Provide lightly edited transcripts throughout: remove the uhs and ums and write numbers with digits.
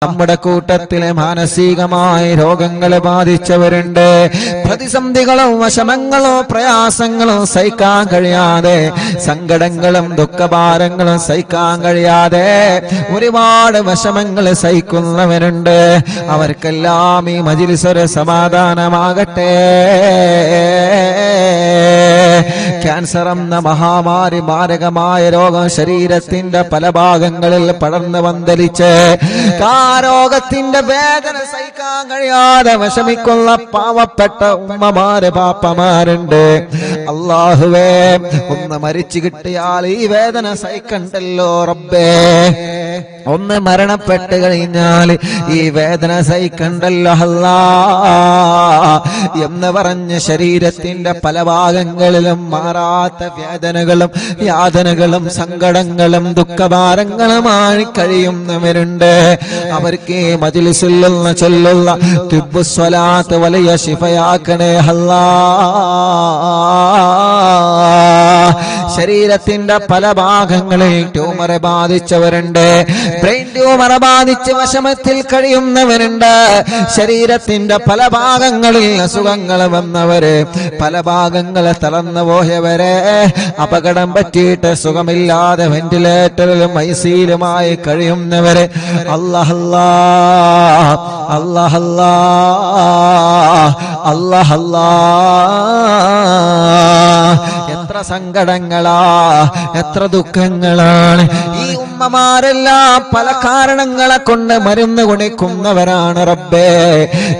നമ്മുടെ കൂട്ടത്തിലെ മാനസികമായ രോഗങ്ങളെ ബാധിച്ചവരുണ്ട്. പ്രതിസന്ധികളോ വിഷമങ്ങളോ പ്രയാസങ്ങളോ സഹിക്കാൻ കഴിയാതെ, സങ്കടങ്ങളും ദുഃഖഭാരങ്ങളും സഹിക്കാൻ കഴിയാതെ ഒരുപാട് വിഷമങ്ങൾ സഹിക്കുന്നവരുണ്ട്. അവർക്കെല്ലാം ഈ മജ്‌ലിസ് ഒരു സമാധാനമാകട്ടെ. ക്യാൻസർ എന്ന മഹാമാരി, മാരകമായ രോഗം ശരീരത്തിന്റെ പല ഭാഗങ്ങളിൽ പടർന്നു പന്തലിച്ച് ആ രോഗത്തിന്റെ വേദന സഹിക്കാൻ കഴിയാതെ വിഷമിക്കുന്ന പാവപ്പെട്ട ഉമ്മമാര് പാപ്പമാരുണ്ട്. അല്ലാഹുവേ, ഒന്ന് മരിച്ചു കിട്ടിയാൽ ഈ വേദന സഹിക്കണ്ടല്ലോ റബ്ബേ. ഒന്ന് മരണപ്പെട്ട് കഴിഞ്ഞാൽ ഈ വേദന സഹിക്കണ്ടല്ലോ അല്ലാ എന്ന് പറഞ്ഞ് ശരീരത്തിന്റെ പല ഭാഗങ്ങളിലും മാറാത്ത വേദനകളും യാതനകളും സങ്കടങ്ങളും ദുഃഖഭാരങ്ങളുമായി കഴിയുന്നവരുണ്ട്. അവർക്ക് മജ്‌ലിസിൽ ചൊല്ലുള്ള തിബ്ബുസ്വലാത്ത് വലിയ ശിഫയാക്കണേ അല്ലാ. ശരീരത്തിന്റെ പല ഭാഗങ്ങളിൽ ട്യൂമറെ ബാധിച്ചവരുണ്ട്. ബ്രെയിൻ ട്യൂമറെ ബാധിച്ച് വിഷമത്തിൽ കഴിയുന്നവരുണ്ട്. ശരീരത്തിന്റെ പല ഭാഗങ്ങളിൽ അസുഖങ്ങൾ വന്നവര്, പല ഭാഗങ്ങളെ തളർന്നു പോയവരെ, അപകടം പറ്റിയിട്ട് സുഖമില്ലാതെ വെന്റിലേറ്ററിലും ഐസിയിലുമായി കഴിയുന്നവരെ, അല്ലാഹ് അല്ലാഹ് അല്ലാഹ് അല്ലാഹ്. എത്ര സങ്കടങ്ങളാ, എത്ര ദുഃഖങ്ങളാണ്. ഈ ഉമ്മമാരെല്ലാം പല കാരണങ്ങളെ കൊണ്ട് മരുന്ന് കുടിക്കുന്നവരാണ് റബ്ബേ.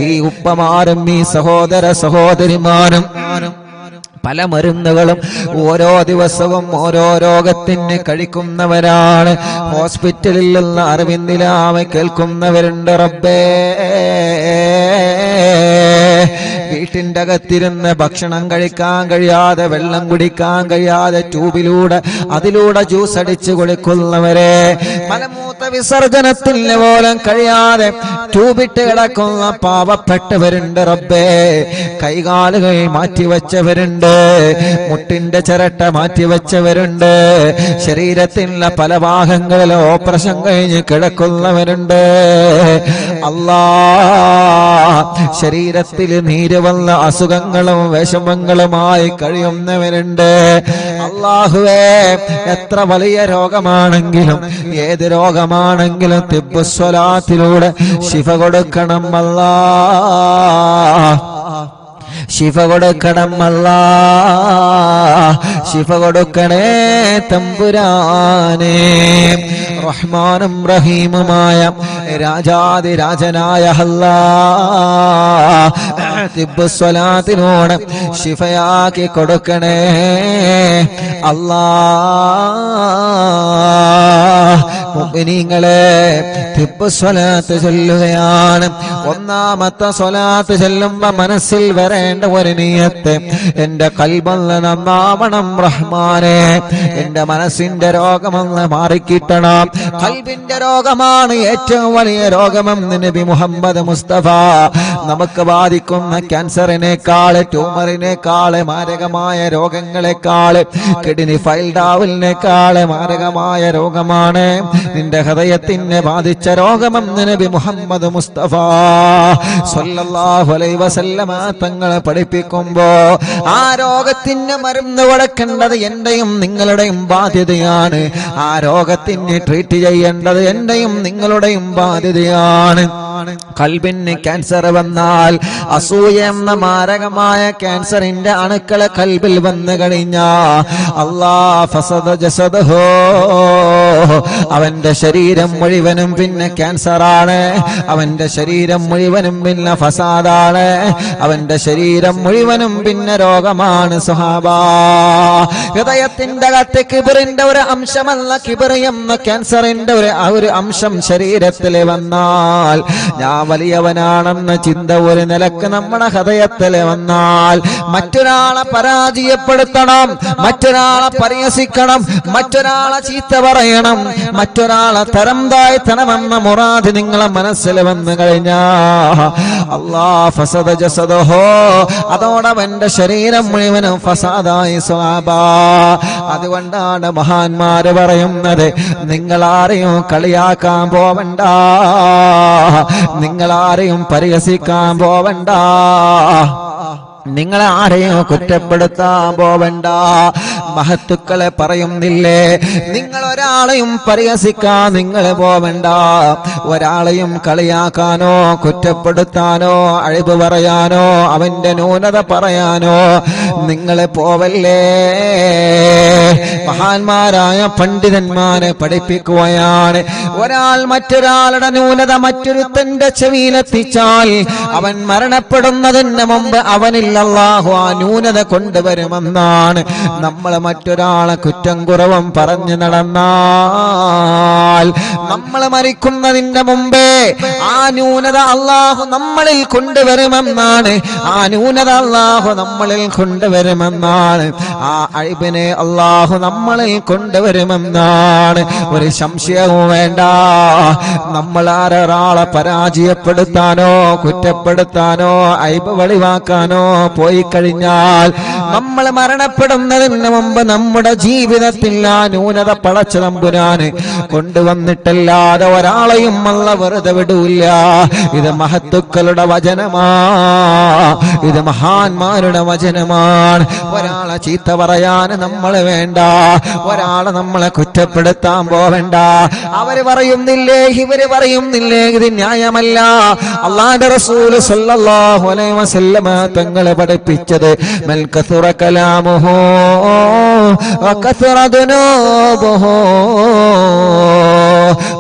ഈ ഉപ്പമാരും ഈ സഹോദര സഹോദരിമാരും പല മരുന്നുകളും ഓരോ ദിവസവും ഓരോ രോഗത്തിന് കഴിക്കുന്നവരാണ്. ഹോസ്പിറ്റലിൽ നിന്ന് അറിവിന്ദിലാമ കേൾക്കുന്നവരുണ്ട് റബ്ബേ. വീട്ടിന്റെ അകത്തിരുന്ന് ഭക്ഷണം കഴിക്കാൻ കഴിയാതെ, വെള്ളം കുടിക്കാൻ കഴിയാതെ അതിലൂടെ ജ്യൂസ് അടിച്ചു കൊടുക്കുന്നവരെ, മലമൂത്ര വിസർജനത്തിന് പോലും കഴിയാതെ ട്യൂബിട്ട് കിടക്കുന്ന പാവപ്പെട്ടവരുണ്ട് റബ്ബേ. കൈകാലുകൾ മാറ്റിവെച്ചവരുണ്ട്, മുട്ടിന്റെ ചിരട്ട മാറ്റിവെച്ചവരുണ്ട്, ശരീരത്തിലുള്ള പല ഭാഗങ്ങളിലും ഓപ്പറേഷൻ കഴിഞ്ഞ് കിടക്കുന്നവരുണ്ട്. അല്ലാ, ശരീരത്തിൽ നീര് വന്ന അസുഖങ്ങളും വിഷമങ്ങളുമായി കഴിയുന്നവരുണ്ട്. അല്ലാഹുവേ, എത്ര വലിയ രോഗമാണെങ്കിലും ഏത് രോഗമാണെങ്കിലും തിബ്ബുസ്വലാത്തിലൂടെ ശിഫ കൊടുക്കണം അല്ലാ, ശിഫ കൊടുക്കണം അല്ലാ, ശിഫ കൊടുക്കണേ തമ്പുരാനേ. റഹ്മാനും റഹീമുമായ രാജാതിരാജനായ അല്ലാഹ്, തിബ്ബുസ്വലാത്തിനോട് ശിഫയാക്കി കൊടുക്കണേ അല്ലാഹ്. മുഅ്മിനീങ്ങളെ, തിബ്ബുസ്വലാത്ത് ചൊല്ലുകയാണ്. ഒന്നാമത്തെ സ്വലാത്ത് ചൊല്ലുമ്പോ മനസ്സിൽ വരേണ്ട ഒരു നിയത്ത്, എന്റെ ഖൽബൊന്ന് നന്നാവണം റഹ്മാനെ, എന്റെ മനസ്സിന്റെ രോഗമൊന്ന് മാറിക്കിട്ടണം. ഖൽബിന്റെ രോഗമാണ് ഏറ്റവും വലിയ രോഗമെന്ന് നബി മുഹമ്മദ് മുസ്തഫ. നമുക്ക് ബാധിക്കുന്ന ക്യാൻസറിനേക്കാള്, ട്യൂമറിനേക്കാള്, മാരകമായ രോഗങ്ങളെക്കാള്, കിഡ്നി ഫൈൽഡാവലിനേക്കാള് മാരകമായ രോഗമാണ് നിന്റെ ഹൃദയത്തിനെ ബാധിച്ച രോഗമെന്ന് നബി മുഹമ്മദ് മുസ്തഫ സ്വല്ലല്ലാഹു അലൈഹി വസല്ലമ തങ്ങളെ പഠിപ്പിക്കുമ്പോ ആ രോഗത്തിന് മരുന്ന് കൊടുക്കേണ്ടത് എന്റെയും നിങ്ങളുടെയും ബാധ്യതയാണ്. ആ രോഗത്തിന് ട്രീറ്റ് ചെയ്യേണ്ടത് എന്റെയും നിങ്ങളുടെയും ബാധ്യതയാണ്. ഖൽബിന് ക്യാൻസർ വന്നാൽ, അസൂയ എന്ന മാരകമായ ക്യാൻസറിന്റെ അണുക്കളെ ഖൽബിൽ വന്നു കഴിഞ്ഞാ, അല്ലാഹ് ഫസദ ജസദഹു, അവന്റെ ശരീരം മുഴുവനും പിന്നെ ക്യാൻസറാണ്, അവന്റെ ശരീരം മുഴുവനും പിന്നെ ഫസാദാണ്, അവന്റെ ശരീരം മുഴുവനും പിന്നെ രോഗമാണ് സുഹാബാ. ഹൃദയത്തിന്റെ അകത്ത് കിബറിന്റെ ഒരു അംശമല്ല, കിബർ എന്ന ക്യാൻസറിന്റെ ഒരു അംശം ശരീരത്തിൽ വന്നാൽ ഞാൻ വലിയവനാണെന്ന ചിന്ത ഒരു നിലക്ക് നമ്മുടെ ഹൃദയത്തിൽ വന്നാൽ മറ്റൊരാളെ പരാജയപ്പെടുത്തണം, മറ്റൊരാളെ പരിഹസിക്കണം, മറ്റൊരാളെ ചീത്ത പറയണം, മറ്റൊരാളെ തരം താഴ്ത്തണമെന്ന മുറാദ് നിങ്ങളെ മനസ്സിൽ വന്നു കഴിഞ്ഞാ അല്ലാഹ് ഫസദ ജസദഹു, അതോടവന്റെ ശരീരം മുഴുവനും ഫസാദായി സ്വഹാബാ. അതുകൊണ്ടാണ് മഹാന്മാര് പറയുന്നത്, നിങ്ങളാരെയും കളിയാക്കാൻ പോവണ്ട, നിങ്ങളാരെയും പരിഹസിക്കാൻ പോവണ്ട, നിങ്ങളെ ആരെയും കുറ്റപ്പെടുത്താൻ പോവണ്ട. മഹത്തുക്കളെ പറയുന്നില്ലേ, നിങ്ങൾ ഒരാളെയും പരിഹസിക്കാൻ നിങ്ങൾ പോവണ്ട, ഒരാളെയും കളിയാക്കാനോ കുറ്റപ്പെടുത്താനോ അഴിവ് പറയാനോ അവന്റെ ന്യൂനത പറയാനോ നിങ്ങൾ പോവല്ലേ. മഹാന്മാരായ പണ്ഡിതന്മാരെ പഠിപ്പിക്കുകയാണ്, ഒരാൾ മറ്റൊരാളുടെ ന്യൂനത മറ്റൊരുത്തന്റെ ചെവിയിലെത്തിച്ചാൽ അവൻ മരണപ്പെടുന്നതിന് മുമ്പ് അവനിൽ അല്ലാഹു ആ ന്യൂനത കൊണ്ടുവരുമെന്നാണ്. നമ്മൾ മറ്റൊരാളെ കുറ്റം കുറവും പറഞ്ഞു നടന്നാൽ നമ്മൾ മരിക്കുന്നതിന്റെ മുമ്പേ ആ ന്യൂനത അല്ലാഹു നമ്മളിൽ കൊണ്ടുവരുമെന്നാണ്, ആ ന്യൂനത അല്ലാഹു നമ്മളിൽ കൊണ്ടുവരുമെന്നാണ്, ആ അഴിബിനെ അല്ലാഹു നമ്മളിൽ കൊണ്ടുവരുമെന്നാണ്. ഒരു സംശയവും വേണ്ട. നമ്മൾ ആരൊരാളെ പരാജയപ്പെടുത്താനോ കുറ്റപ്പെടുത്താനോ അഴിബ് വെളിവാക്കാനോ പോയി കഴിഞ്ഞാൽ നമ്മൾ മരണപ്പെടുന്നതിന് മുമ്പ് നമ്മുടെ ജീവിതത്തിൽ ആ ന്യൂനത പടച്ച തമ്പുരാന് കൊണ്ടുവന്നിട്ടല്ലാതെ ഒരാളെയും അല്ല വെറുതെ വിടൂല്ല. ഇത് മഹത്തുക്കളുടെ വചനമാ, ഇത് മഹാന്മാരുടെ വചനമാണ്. ഒരാളെ ചീത്ത പറയാൻ നമ്മൾ വേണ്ട, ഒരാളെ നമ്മളെ കുറ്റപ്പെടുത്താൻ പോവേണ്ട. അവര് പറയുന്നില്ലേ ഇവര് പറയുന്നില്ലേ ഇത് ന്യായമല്ല. അല്ലാഹുവിന്റെ റസൂൽ സല്ലല്ലാഹു അലൈഹി വസല്ലമ തങ്ങളെ പഠിപ്പിച്ചത് മൽ കസുറ കലാമുഹു വകസുറ ദുനൂബുഹു,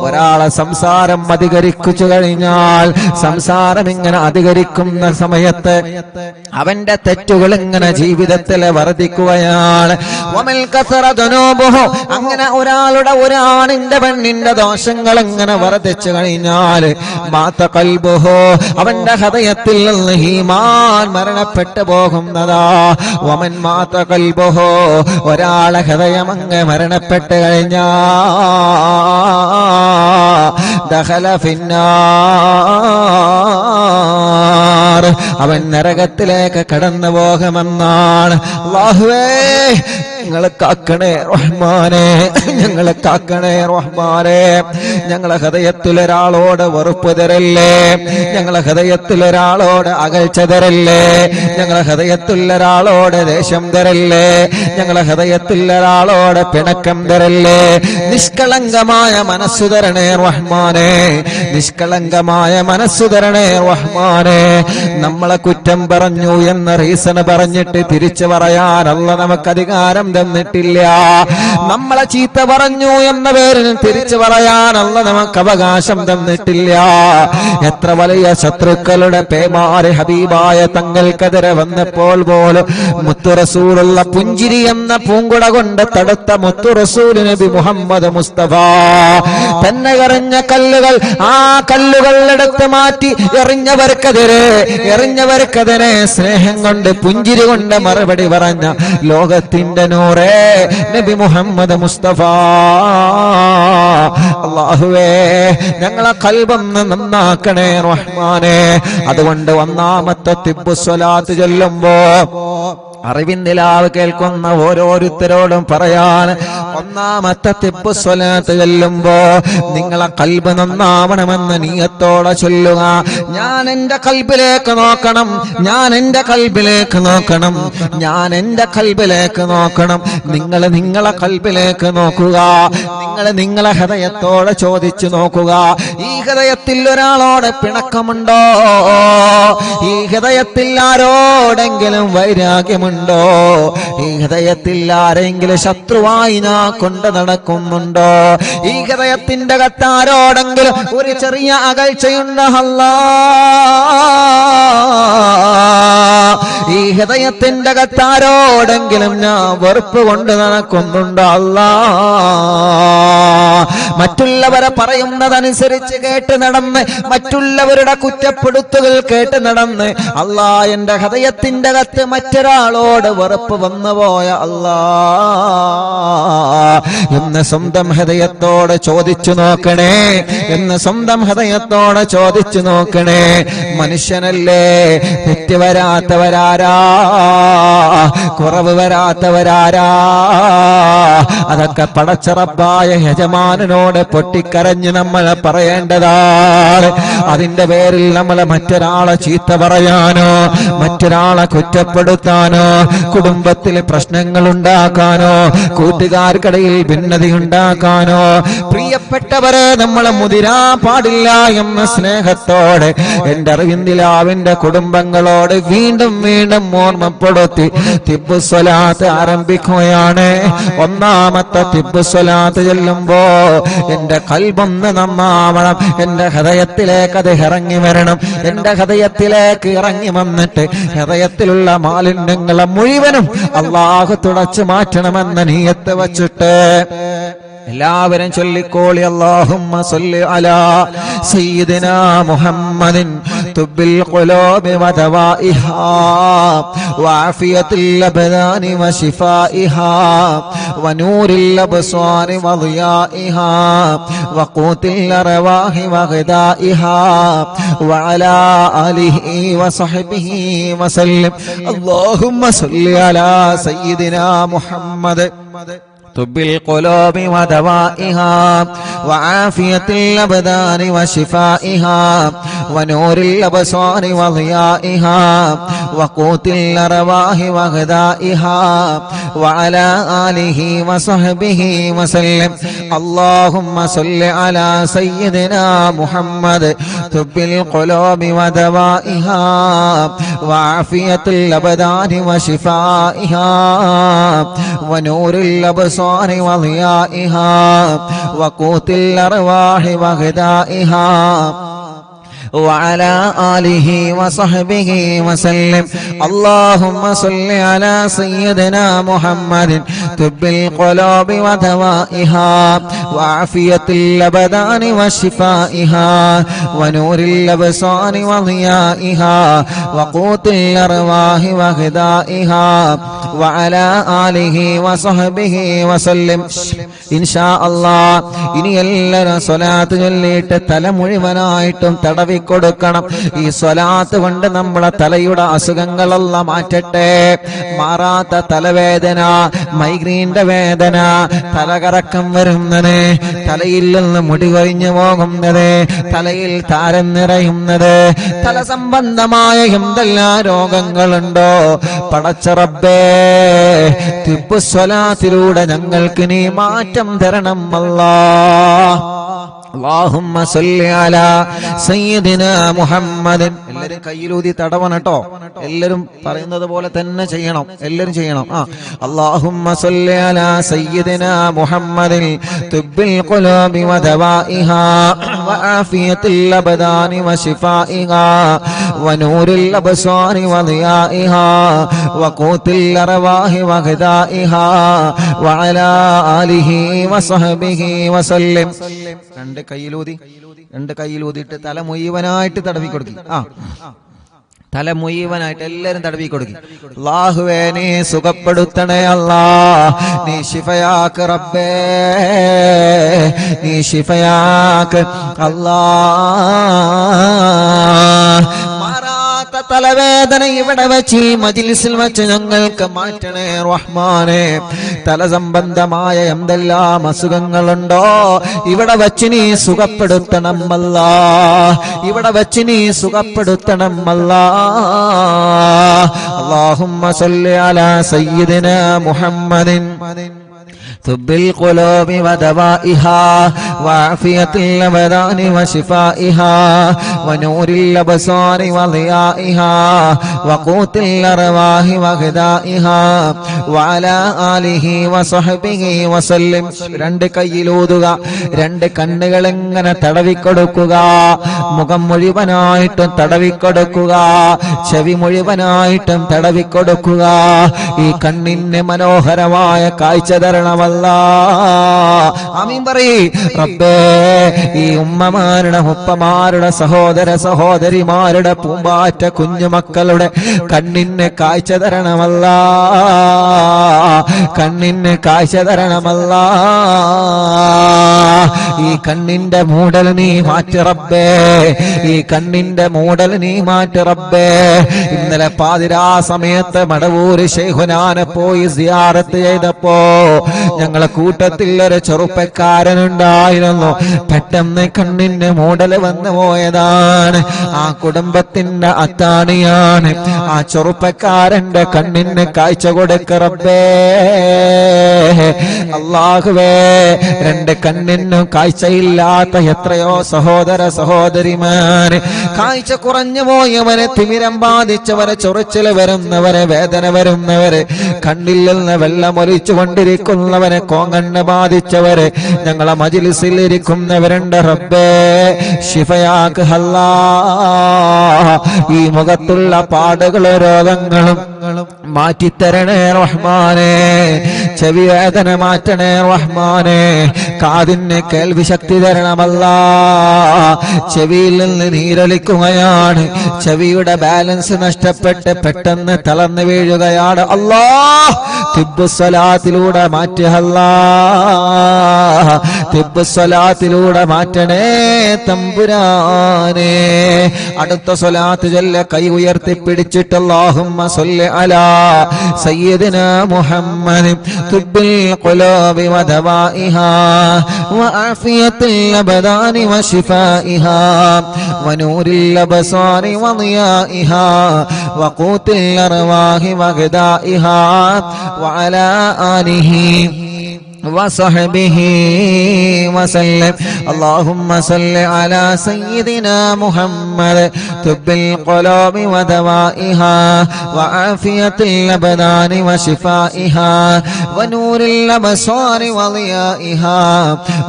ഒരാളെ സംസാരം അധികരിച്ചു കഴിഞ്ഞാൽ, സംസാരം ഇങ്ങനെ അധികരിക്കുന്ന സമയത്ത് അവന്റെ തെറ്റുകൾ ഇങ്ങനെ ജീവിതത്തിൽ വർദ്ധിക്കുകയാണ്. വമൽ കസറ ദുനൂബുഹു, അങ്ങനെ ഒരാണിന്റെ പെണ്ണിന്റെ ദോഷങ്ങൾ ഇങ്ങനെ വർദ്ധിച്ചു കഴിഞ്ഞാൽ മാത ഖൽബുഹു, അവന്റെ ഹൃദയത്തിൽ നിന്ന് ഈമാൻ മരണപ്പെട്ടു പോകുന്നതാ. വമൻ മാത ഖൽബുഹു, ഒരാളെ ഹൃദയം അങ്ങ് മരണപ്പെട്ട് കഴിഞ്ഞാൽ ദഖല ഫിന്നാർ, അവൻ നരകത്തിലേക്ക് കടന്നു പോകുമെന്നാണ്. അല്ലാഹുവേ ഞങ്ങളെ കാക്കണേ റഹ്മാനെ, ഞങ്ങളെ കാക്കണേ റഹ്മാനെ. ഞങ്ങളെ ഹൃദയത്തിൽ ഒരാളോട് വെറുപ്പ് തരല്ലേ, ഞങ്ങളെ ഹൃദയത്തിൽ ഒരാളോട് അകൽച്ച തരല്ലേ, ഞങ്ങളെ ഹൃദയത്തിൽ ഒരാളോട് ദേഷ്യം തരല്ലേ, ഞങ്ങളെ ഹൃദയത്തിൽ ഒരാളോട് പിണക്കം തരല്ലേ. നിഷ്കളങ്കമായ മനസ്സു തരണേ റഹ്മാനെ, നിഷ്കളങ്കമായ മനസ്സു തരണേ റഹ്മാനെ. നമ്മളെ കുറ്റം പറഞ്ഞു എന്ന റീസൺ പറഞ്ഞിട്ട് തിരിച്ചു പറയാൻ അല്ലാഹു നമുക്ക് അധികാരം തന്നിട്ടില്ല. നമ്മളെ ചീത്ത പറഞ്ഞു എന്ന പേരിൽ തിരിച്ചു പറയാൻ അല്ലാഹു നമുക്ക് അവകാശം തന്നിട്ടില്ല. എത്ര വലിയ ശത്രുക്കളുടെ പേമാരി ഹബീബായ തങ്ങൾക്കെതിരെ വന്നപ്പോൾ പോലും മുത്തു റസൂലുള്ള പുഞ്ചിരി എന്ന പൂങ്കുട കൊണ്ട് തടുത്ത മുത്തു റസൂൽ നബി മുഹമ്മദ് മുസ്തഫ തന്നെ എറിഞ്ഞ കല്ലുകൾ, ആ കല്ലുകൾ എടുത്ത് മാറ്റി എറിഞ്ഞവർക്കെതിരെ സ്നേഹം കൊണ്ട് പുഞ്ചിരി കൊണ്ട് മറുപടി പറഞ്ഞ ലോകത്തിന്റെ നൂറേ നബി മുഹമ്മദ് മുസ്തഫ. അല്ലാഹുവേ ഞങ്ങളെ ഖൽബൊന്ന് നന്നാക്കണേ റഹ്മാനെ. അതുകൊണ്ട് ഒന്നാമത്തെ തിബ്ബു സ്വലാത്ത് ചൊല്ലുമ്പോ അറിവിന്ദിലാവ് കേൾക്കുന്ന ഓരോരുത്തരോടും പറയാൻ, ഒന്നാമത്തെ തിബ്ബു സ്വലാത്ത് ചൊല്ലുമ്പോ നിങ്ങളെ ഖൽബ് നന്നാവണമെന്ന് നീയത്തോടെ ചൊല്ലുക. ഞാൻ എന്റെ ഖൽബിലേക്ക് നോക്കണം, ഞാൻ എന്റെ ഖൽബിലേക്ക് നോക്കണം, ഞാൻ എന്റെ ഖൽബിലേക്ക് നോക്കണം. നിങ്ങൾ നിങ്ങളെ ഖൽബിലേക്ക് നോക്കുക, നിങ്ങൾ നിങ്ങളെ ഹൃദയത്തോടെ ചോദിച്ചു നോക്കുക. ഈ ഹൃദയത്തിൽ ഒരാളോട് പിണക്കമുണ്ടോ? ഈ ഹൃദയത്തിൽ ആരോടെങ്കിലും വൈരാഗ്യമുണ്ടോ? ഈ ഹൃദയത്തിൽ ആരെങ്കിലും ശത്രുവായി ഞാൻ കൊണ്ട് നടക്കുന്നുണ്ടോ? ഈ ഹൃദയത്തിന്റെ അകത്താരോടെങ്കിലും ഒരു ചെറിയ അകൽച്ചയുണ്ടോ? അല്ലാഹ്, ഈ ഹൃദയത്തിന്റെ അകത്താരോടെങ്കിലും ഞാൻ വെറുപ്പ് കൊണ്ട് നടക്കുന്നുണ്ട് അല്ലാ. മറ്റുള്ളവരെ പറയുന്നതനുസരിച്ച് കേട്ട് നടന്ന്, മറ്റുള്ളവരുടെ കുറ്റപ്പെടുത്തുകൾ കേട്ട് നടന്ന് അല്ലാ, എന്റെ ഹൃദയത്തിന്റെ അകത്ത് മറ്റൊരാളോട് വെറുപ്പ് വന്നുപോയ അല്ലാ എന്ന് സ്വന്തം ഹൃദയത്തോട് ചോദിച്ചു നോക്കണേ, എന്ന് സ്വന്തം ഹൃദയത്തോട് ചോദിച്ചു നോക്കണേ. മനുഷ്യനല്ലേ, തെറ്റ് വരാത്തവരാരാ, കുറവ് വരാത്തവരാരാ? അതൊക്കെ പടച്ച റബ്ബായ യജമാനനോട് പൊട്ടിക്കരഞ്ഞ് നമ്മൾ പറയേണ്ടതാണ്. അതിന്റെ പേരിൽ നമ്മൾ മറ്റൊരാളെ ചീത്ത പറയാനോ, മറ്റൊരാളെ കുറ്റപ്പെടുത്താനോ, കുടുംബത്തിൽ പ്രശ്നങ്ങൾ ഉണ്ടാക്കാനോ, കൂട്ടുകാർക്കിടയിൽ ഭിന്നത ഉണ്ടാക്കാനോ, പ്രിയപ്പെട്ടവരെ നമ്മൾ മുതിരാ പാടില്ല എന്ന സ്നേഹത്തോടെ എന്റെ അറിവിന്ദിലാവിന്റെ കുടുംബങ്ങളോട് വീണ്ടും വീണ്ടും ഓർമ്മപ്പെടുത്തി തിബ്ബു സ്വലാത്ത് ആരംഭിക്കുകയാണ്. ഒന്നാമത്തെ തിബ്ബു സ്വലാത്ത് ചെല്ലുമ്പോ എന്റെ ഖൽബൊന്ന് നന്നാവണം, എന്റെ ഹൃദയത്തിലേക്ക് അത് ഇറങ്ങി വരണം. എന്റെ ഹൃദയത്തിലേക്ക് ഇറങ്ങി വന്നിട്ട് ഹൃദയത്തിലുള്ള മാലിന്യങ്ങളെ മുഴുവനും അല്ലാഹു തുടച്ചു മാറ്റണമെന്ന നിയ്യത്ത് വച്ചിട്ട് എല്ലാവരും ചൊല്ലിക്കോളി. അല്ലാഹുമ്മ സ്വല്ലി അലാ സയ്യിദിനാ മുഹമ്മദിൻ തുബ്ബിൽ ഖുലൂബി വദവാഇഹാ വഅഫിയത്തുൽ അബ്ദാനി വശിഫാഇഹാ വനൂരിൽ അബ്സാരി വളിയാഇഹാ വഖൂത്തിൽ അർവാഹി വഗദാഇഹാ വഅലാ ആലിഹി വസഹ്ബിഹി വസല്ലം. അല്ലാഹുമ്മ സ്വല്ലി അലാ സയ്യിദിനാ മുഹമ്മദ് طب القلوب ودوائها وعافية الأبدان وشفائها ونور الأبصار وضيائها وقوت الأرواح وغذائها وعلى آله وصحبه وسلم. اللهم صل على سيدنا محمد طب القلوب ودوائها وعافية الأبدان وشفائها ونور الأبصار وضيائها وقوت الأرواح وغذائها وعلى آله وصحبه وسلم. اللهم صل على سيدنا محمد طب القلوب ودوائها وعافية الأبدان وشفائها ونور الأبصار وضيائها وقوت الأرواح وغذائها وعلى آله وصحبه وسلم. إن شاء الله ഇനി എല്ലാവരും സ്വലാത്ത് ചൊല്ലിയിട്ട് തല മുഴുവനായിട്ടും തടവി കൊടുക്കണം. ഈ സ്വലാത്ത് കൊണ്ട് നമ്മളെ തലയുടെ അസുഖങ്ങളെല്ലാം മാറ്റട്ടെ. മാറാത്ത തലവേദന, മൈഗ്രീന്റെ വേദന, തലകറക്കം വരുന്നത്, തലയിൽ നിന്ന് മുടി കൊഴിഞ്ഞു പോകുന്നത്, തലയിൽ താരം നിറയുന്നത്, തല സംബന്ധമായ എന്തെല്ലാം രോഗങ്ങളുണ്ടോ പടച്ച റബ്ബേ, തിബ്ബു സ്വലാത്തിലൂടെ ഞങ്ങൾക്ക് നീ മാറ്റം തരണം അല്ലാഹ്. اللهم صل على سيدنا محمد. എല്ലാവരും കയ്യിലൂതി തടവണം കേട്ടോ. എല്ലാവരും പറയുന്നത് പോലെ തന്നെ ചെയ്യണം, എല്ലാവരും ചെയ്യണം. اللهم صل على سيدنا محمد طب القلوب ودوائها وعافية الأبدان وشفائها ونور الأبصار وضيائها وقوت الأرواح وغذائها وعلى آله وصحبه وسلم. രണ്ട് കയ്യിലൂതിയിട്ട് തല മുഴുവനായിട്ട് തടവി കൊടുക്കും. തല മുഴുവനായിട്ട് എല്ലാരും തടവി കൊടുക്കും. അല്ലാഹുവേ നീ സുഖപ്പെടുത്തണേ അല്ലാ, നീ ശിഫയാക്ക് റബ്ബേ, നീ ശിഫയാക്ക് അല്ലാ. തലവേദന ഇവിടെ വെച്ച് മജ്ലിസിൽ വെച്ച് ഞങ്ങൾക്ക് മാറ്റണേ റഹ്മാനെ. തല സംബന്ധമായ എന്തെല്ലാം അസുഖങ്ങളുണ്ടോ ഇവിടെ വെച്ച് നീ സുഖപ്പെടുത്തണം അല്ലാ, ഇവിടെ വെച്ച് നീ സുഖപ്പെടുത്തണം അല്ലാ. اللهم صل على سيدنا محمد طب القلوب ودوائها وعافية الأبدان وشفائها ونور الأبصار وضيائها وقوت الأرواح وغذائها وعلى آله وصحبه وسلم. രണ്ട് കൈയിലൂതുക, രണ്ട് കണ്ണുകളിങ്ങനെ തടവിക്കൊടുക്കുക, മുഖം മുഴുവനായിട്ടും തടവിക്കൊടുക്കുക, ചെവി മുഴുവനായിട്ടും തടവിക്കൊടുക്കുക. ഈ കണ്ണിന് മനോഹരമായ കാഴ്ച തരണമല്ല. ആമീൻ പറയ്. റബ്ബേ, ഈ ഉമ്മമാരുടെ ഉപ്പമാരുടെ സഹോദര സഹോദരിമാരുടെ പൂമ്പാറ്റ കുഞ്ഞുമക്കളുടെ കണ്ണിന് കാഴ്ച തരണമല്ല, കണ്ണിന് കാഴ്ച തരണമല്ല. ഈ കണ്ണിന്റെ മൂടൽ നീ മാറ്റി റബ്ബേ, ഈ കണ്ണിന്റെ മൂടൽ നീ മാറ്റി റബ്ബേ. ഇന്നലെ പാതിരാ സമയത്ത് മടവൂര് ശൈഖുനാനെ പോയി സിയാറത്ത് ചെയ്തപ്പോ ഞങ്ങളെ കൂട്ടത്തിൽ ഒരു ചെറുപ്പക്കാരനുണ്ടായിരുന്നു. പെട്ടെന്ന് കണ്ണിന് മൂടൽ വന്നു പോയതാണ്. ആ കുടുംബത്തിന്റെ അത്താണിയാണ്. ആ ചെറുപ്പക്കാരന്റെ കണ്ണിന് കാഴ്ച കൊടുക്ക റബ്ബേ. അല്ലാഹുവേ, രണ്ട് കണ്ണിനും കാഴ്ചയില്ലാത്ത എത്രയോ സഹോദര സഹോദരിമാര്, കാഴ്ച കുറഞ്ഞു പോയവരെ, തിമിരം ബാധിച്ചവരെ, ചൊറിച്ചിൽ വരുന്നവരെ, വേദന വരുന്നവരെ, കണ്ണിൽ നിന്ന് വെള്ളമൊലിച്ചു കൊണ്ടിരിക്കുന്നവരെ, കോങ്കണ്ണ് ബാധിച്ചവരെ, ഞങ്ങളെ മജ്ലിസിൽ ഇരിക്കുന്നവരുണ്ട് റബ്ബേ. ശിഫയാക്ക് അല്ലാ. ഈ മുഖത്തുള്ള പാടുകളും രോഗങ്ങളും മാറ്റിത്തരണേ റഹ്മാനേ. ചെവി വേദന മാറ്റണേ റഹ്മാനേ. കാതിന് കേൾവി ശക്തി തരണമല്ല. ചെവിയിൽ നിന്ന് നീരൊലിക്കുകയാണ്. ചെവിയുടെ ബാലൻസ് നഷ്ടപ്പെട്ട് പെട്ടെന്ന് തളർന്നു വീഴുകയാണ്. അല്ലാഹ്, തിബ്ബുസ്സലാത്തിലൂടെ മാറ്റുക അല്ലാഹ്, തിബ്ബുസ്സലാത്തിലൂടെ മാറ്റണേ തമ്പുരാനേ. അടുത്ത സ്വലാത്ത് ചൊല്ല, കൈ ഉയർത്തി പിടിച്ചിട്ട് അല്ലാഹുമ്മ സ്വല്ലി അലാ സയ്യിദിനാ മുഹമ്മദ് തുബ്ബിൽ ഖുലൂബി വദവാഇഹാ വആഫിയത്തിൽ അബ്ദാനി വശിഫാഇഹാ വനൂരിൽ അബ്സാരി വദിയാഇഹാ വഖൂത്തിൽ അർവാഹി വഗദാഇഹാ വഅലാ ആലിഹി وصحبه وسلم. اللهم صل على سيدنا محمد طب القلوب ودوائها وعافية الأبدان وشفائها ونور الأبصار وضيائها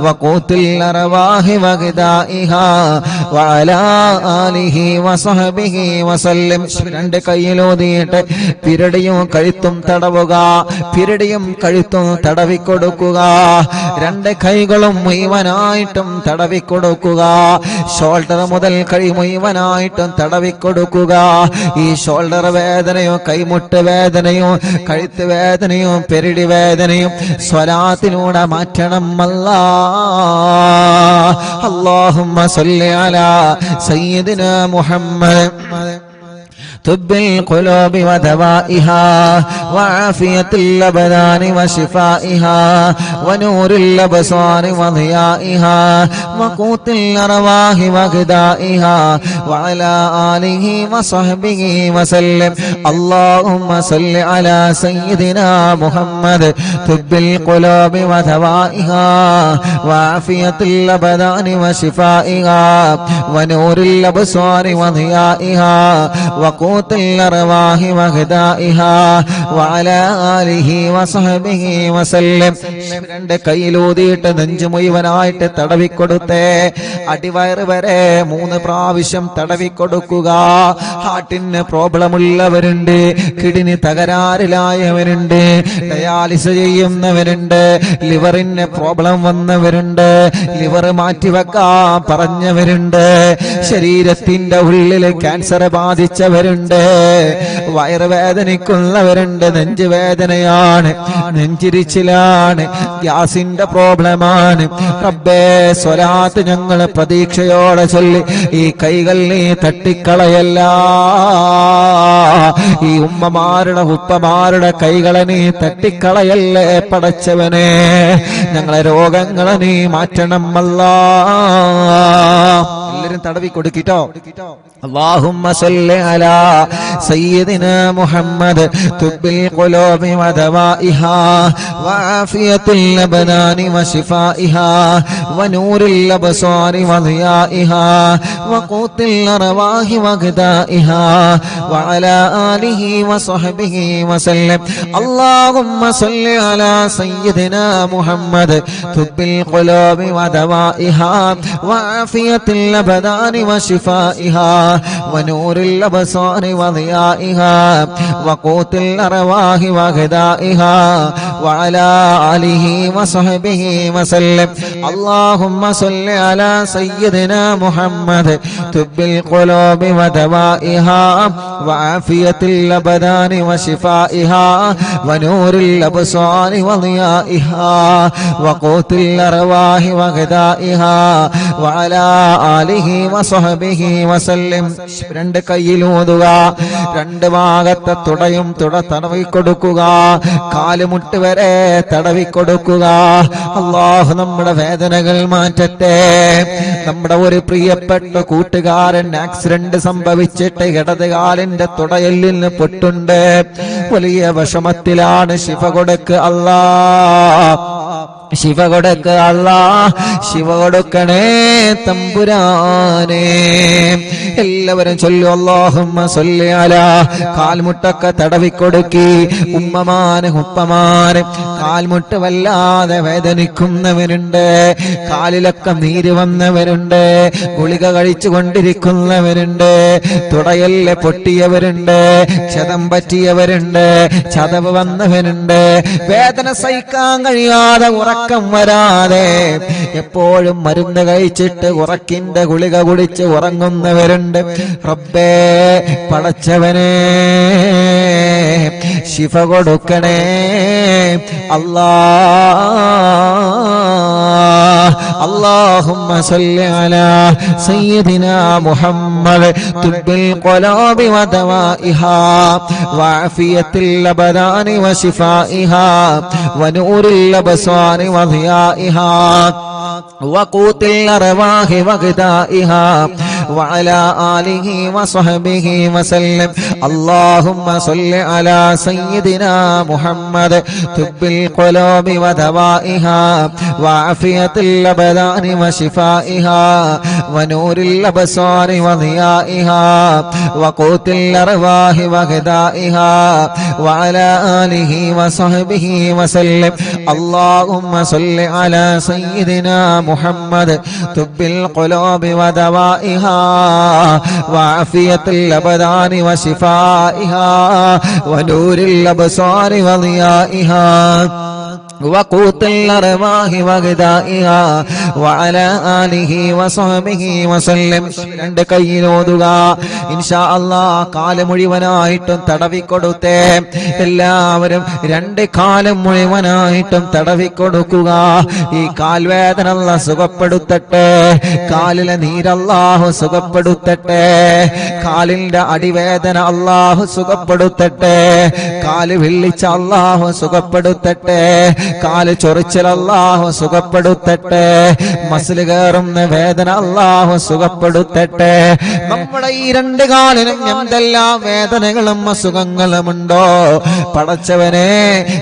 وقوت الأرواح وغذائها وعلى آله وصحبه وسلم. രണ്ട് കൈയിലൂതിയിട്ട് പിരടിയും കഴുത്തും തടവുക, പിരടിയും കഴുത്തും തടവിക്കൊടുക്കുക. രണ്ട് കൈകളും മുഴുവനായിട്ടും തടവിക്കൊടുക്കുക. ഷോൾഡർ മുതൽ കൈ മുഴുവനായിട്ടും തടവിക്കൊടുക്കുക. ഈ ഷോൾഡർ വേദനയും കൈമുട്ട് വേദനയും കഴുത്ത് വേദനയും പെരിടി വേദനയും സ്വലാത്തിലൂടെ മാറ്റണം അല്ലാഹ്. അല്ലാഹുമ്മ സ്വല്ലി അലാ സയ്യിദിനാ മുഹമ്മദ് طب القلوب ودوائها وعافية الأبدان وشفائها ونور الأبصار وضيائها وقوت الأرواح وغذائها وعلى آله وصحبه وسلم. اللهم صل على سيدنا محمد طب القلوب ودوائها وعافية الأبدان وشفائها ونور الأبصار وضيائها وقوت الأرواح وغذائها وعلى آله وصحبه وسلم. രണ്ട് കൈയിലൂതിയിട്ട് നെഞ്ചു മുഴുവനായിട്ട് തടവിക്കൊടുത്തേ. അടിവയറ് വരെ 3 പ്രാവശ്യം തടവിക്കൊടുക്കുക. ഹാർട്ടിന് പ്രോബ്ലം ഉള്ളവരുണ്ട്, കിഡ്നി തകരാറിലായവരുണ്ട്, ഡയാലിസ് ചെയ്യുന്നവരുണ്ട്, ലിവറിന് പ്രോബ്ലം വന്നവരുണ്ട്, ലിവർ മാറ്റിവെക്കാൻ പറഞ്ഞവരുണ്ട്, ശരീരത്തിന്റെ ഉള്ളിൽ ക്യാൻസർ ബാധിച്ചവരുണ്ട്, വയറുവേദനിക്കുന്നവരുണ്ട്, നെഞ്ചുവേദനയാണ്, നെഞ്ചിരിച്ചിലാണ്, ഗ്യാസിന്റെ പ്രോബ്ലമാണ്. റബ്ബേ, സ്വലാത്ത് ഞങ്ങൾ പ്രതീക്ഷയോടെ ചൊല്ലി ഈ കൈകൾ നീ തട്ടിക്കളയല്ല. ഈ ഉമ്മമാരുടെ ഉപ്പമാരുടെ കൈകളെ നീ തട്ടിക്കളയല്ലേ പടച്ചവനെ. ഞങ്ങളെ രോഗങ്ങളെ നീ മാറ്റണം അല്ലാഹ്. എല്ലാവരും തടവി കൊടുക്കിട്ടോ. اللهم صل على سيدنا محمد طب القلوب ودوائها وعافية الأبدان وشفائها ونور الأبصار وضيائها وقوت الأرواح وغذائها وعلى آله وصحبه وسلم. اللهم صل على سيدنا محمد طب القلوب ودوائها وعافية الأبدان وشفائها ونور الأبصار وضيائها وقوت الأرواح وغذائها وعلى آله وصحبه وسلم. اللهم صل على سيدنا محمد طب القلوب ودوائها وعافية الأبدان وشفائها ونور الأبصار وضيائها وقوت الأرواح وغذائها وعلى آله وصحبه وسلم. രണ്ട് കൈയിലൂതുക, രണ്ട് ഭാഗത്തെ തുടയും തടവിക്കൊടുക്കുക, കാലുമുട്ട് വരെ തടവിക്കൊടുക്കുക. അല്ലാഹു നമ്മുടെ വേദനകൾ മാറ്റട്ടെ. നമ്മുടെ ഒരു പ്രിയപ്പെട്ട കൂട്ടുകാരൻ ആക്സിഡന്റ് സംഭവിച്ചിട്ട് ഇടത് കാലിന്റെ തുടയെല്ലിന് പൊട്ടുണ്ട്. വലിയ വിഷമത്തിലാണ്. ശിഫ കൊടുക്ക് അല്ലാ, ശിവ കൊടുക്ക അല്ലാ, ശിവ കൊടുക്കണേ തമ്പുരാനെ. എല്ലാവരും ചൊല്ലു അല്ലാഹുമ്മ സല്ലി അലാ. കാൽമുട്ടൊക്കെ തടവിക്കൊടുക്കി. ഉമ്മമാന് ഉപ്പമാന് കാൽമുട്ട് വല്ലാതെ വേദനിക്കുന്നവരുണ്ട്, കാലിലൊക്കെ നീര് വന്നവരുണ്ട്, ഗുളിക കഴിച്ചു കൊണ്ടിരിക്കുന്നവരുണ്ട്, തുടയല്ല് പൊട്ടിയവരുണ്ട്, ക്ഷതം പറ്റിയവരുണ്ട്, ചതവ് വന്നവരുണ്ട്, വേദന സഹിക്കാൻ കഴിയാതെ ഉറക്കം വരാതെ എപ്പോഴും മരുന്ന് കഴിച്ചിട്ട് ഉറക്കിന്റെ ഗുളിക കുടിച്ച് ഉറങ്ങുന്നവരുണ്ട്. റബ്ബേ പടച്ചവനെ ശിഫ കൊടുക്കണേ അല്ലാ. اللهم صل على سيدنا محمد طب القلوب ودوائها وعافية الأبدان وشفائها ونور الأبصار وضيائها وقوت الأرواح وغذائها وعلى آله وصحبه وسلم. اللهم صل على سيدنا محمد طب القلوب ودوائها وعافية الأبدان وشفائها ونور الأبصار وضيائها وقوت الأرواح وغذائها وعلى آله وصحبه وسلم. اللهم صل على سيدنا محمد طب القلوب ودوائها وعافية الأبدان وشفائها ونور الأبصار وضيائها وقوت الأرواح وغذائها وعلى آله وصحبه وسلم. രണ്ട് കൈയിലോതുക ഇൻഷാ അല്ലാഹ്. കാല് മുഴുവനായിട്ടും തടവിക്കൊടുത്തേ. എല്ലാവരും രണ്ട് കാലും മുഴുവനായിട്ടും തടവിക്കൊടുക്കുക. ഈ കാൽവേദന അല്ലാഹ് സുഖപ്പെടുത്തട്ടെ. കാലിലെ നീരല്ലാഹു സുഖപ്പെടുത്തട്ടെ. കാലിന്റെ അടിവേദന അല്ലാഹു സുഖപ്പെടുത്തട്ടെ. കാല് വിള്ളിച്ച അല്ലാഹു സുഖപ്പെടുത്തട്ടെ. കാല് ചൊറിച്ചൽ അല്ലാഹു സുഖപ്പെടുത്തട്ടെ. മസിൽ കയറുന്ന വേദന അല്ലാഹു സുഖപ്പെടുത്തട്ടെ. നമ്മുടെ ഈ രണ്ട് കാലിനും എന്തെല്ലാം വേദനകളും അസുഖങ്ങളുമുണ്ടോ പടച്ചവനെ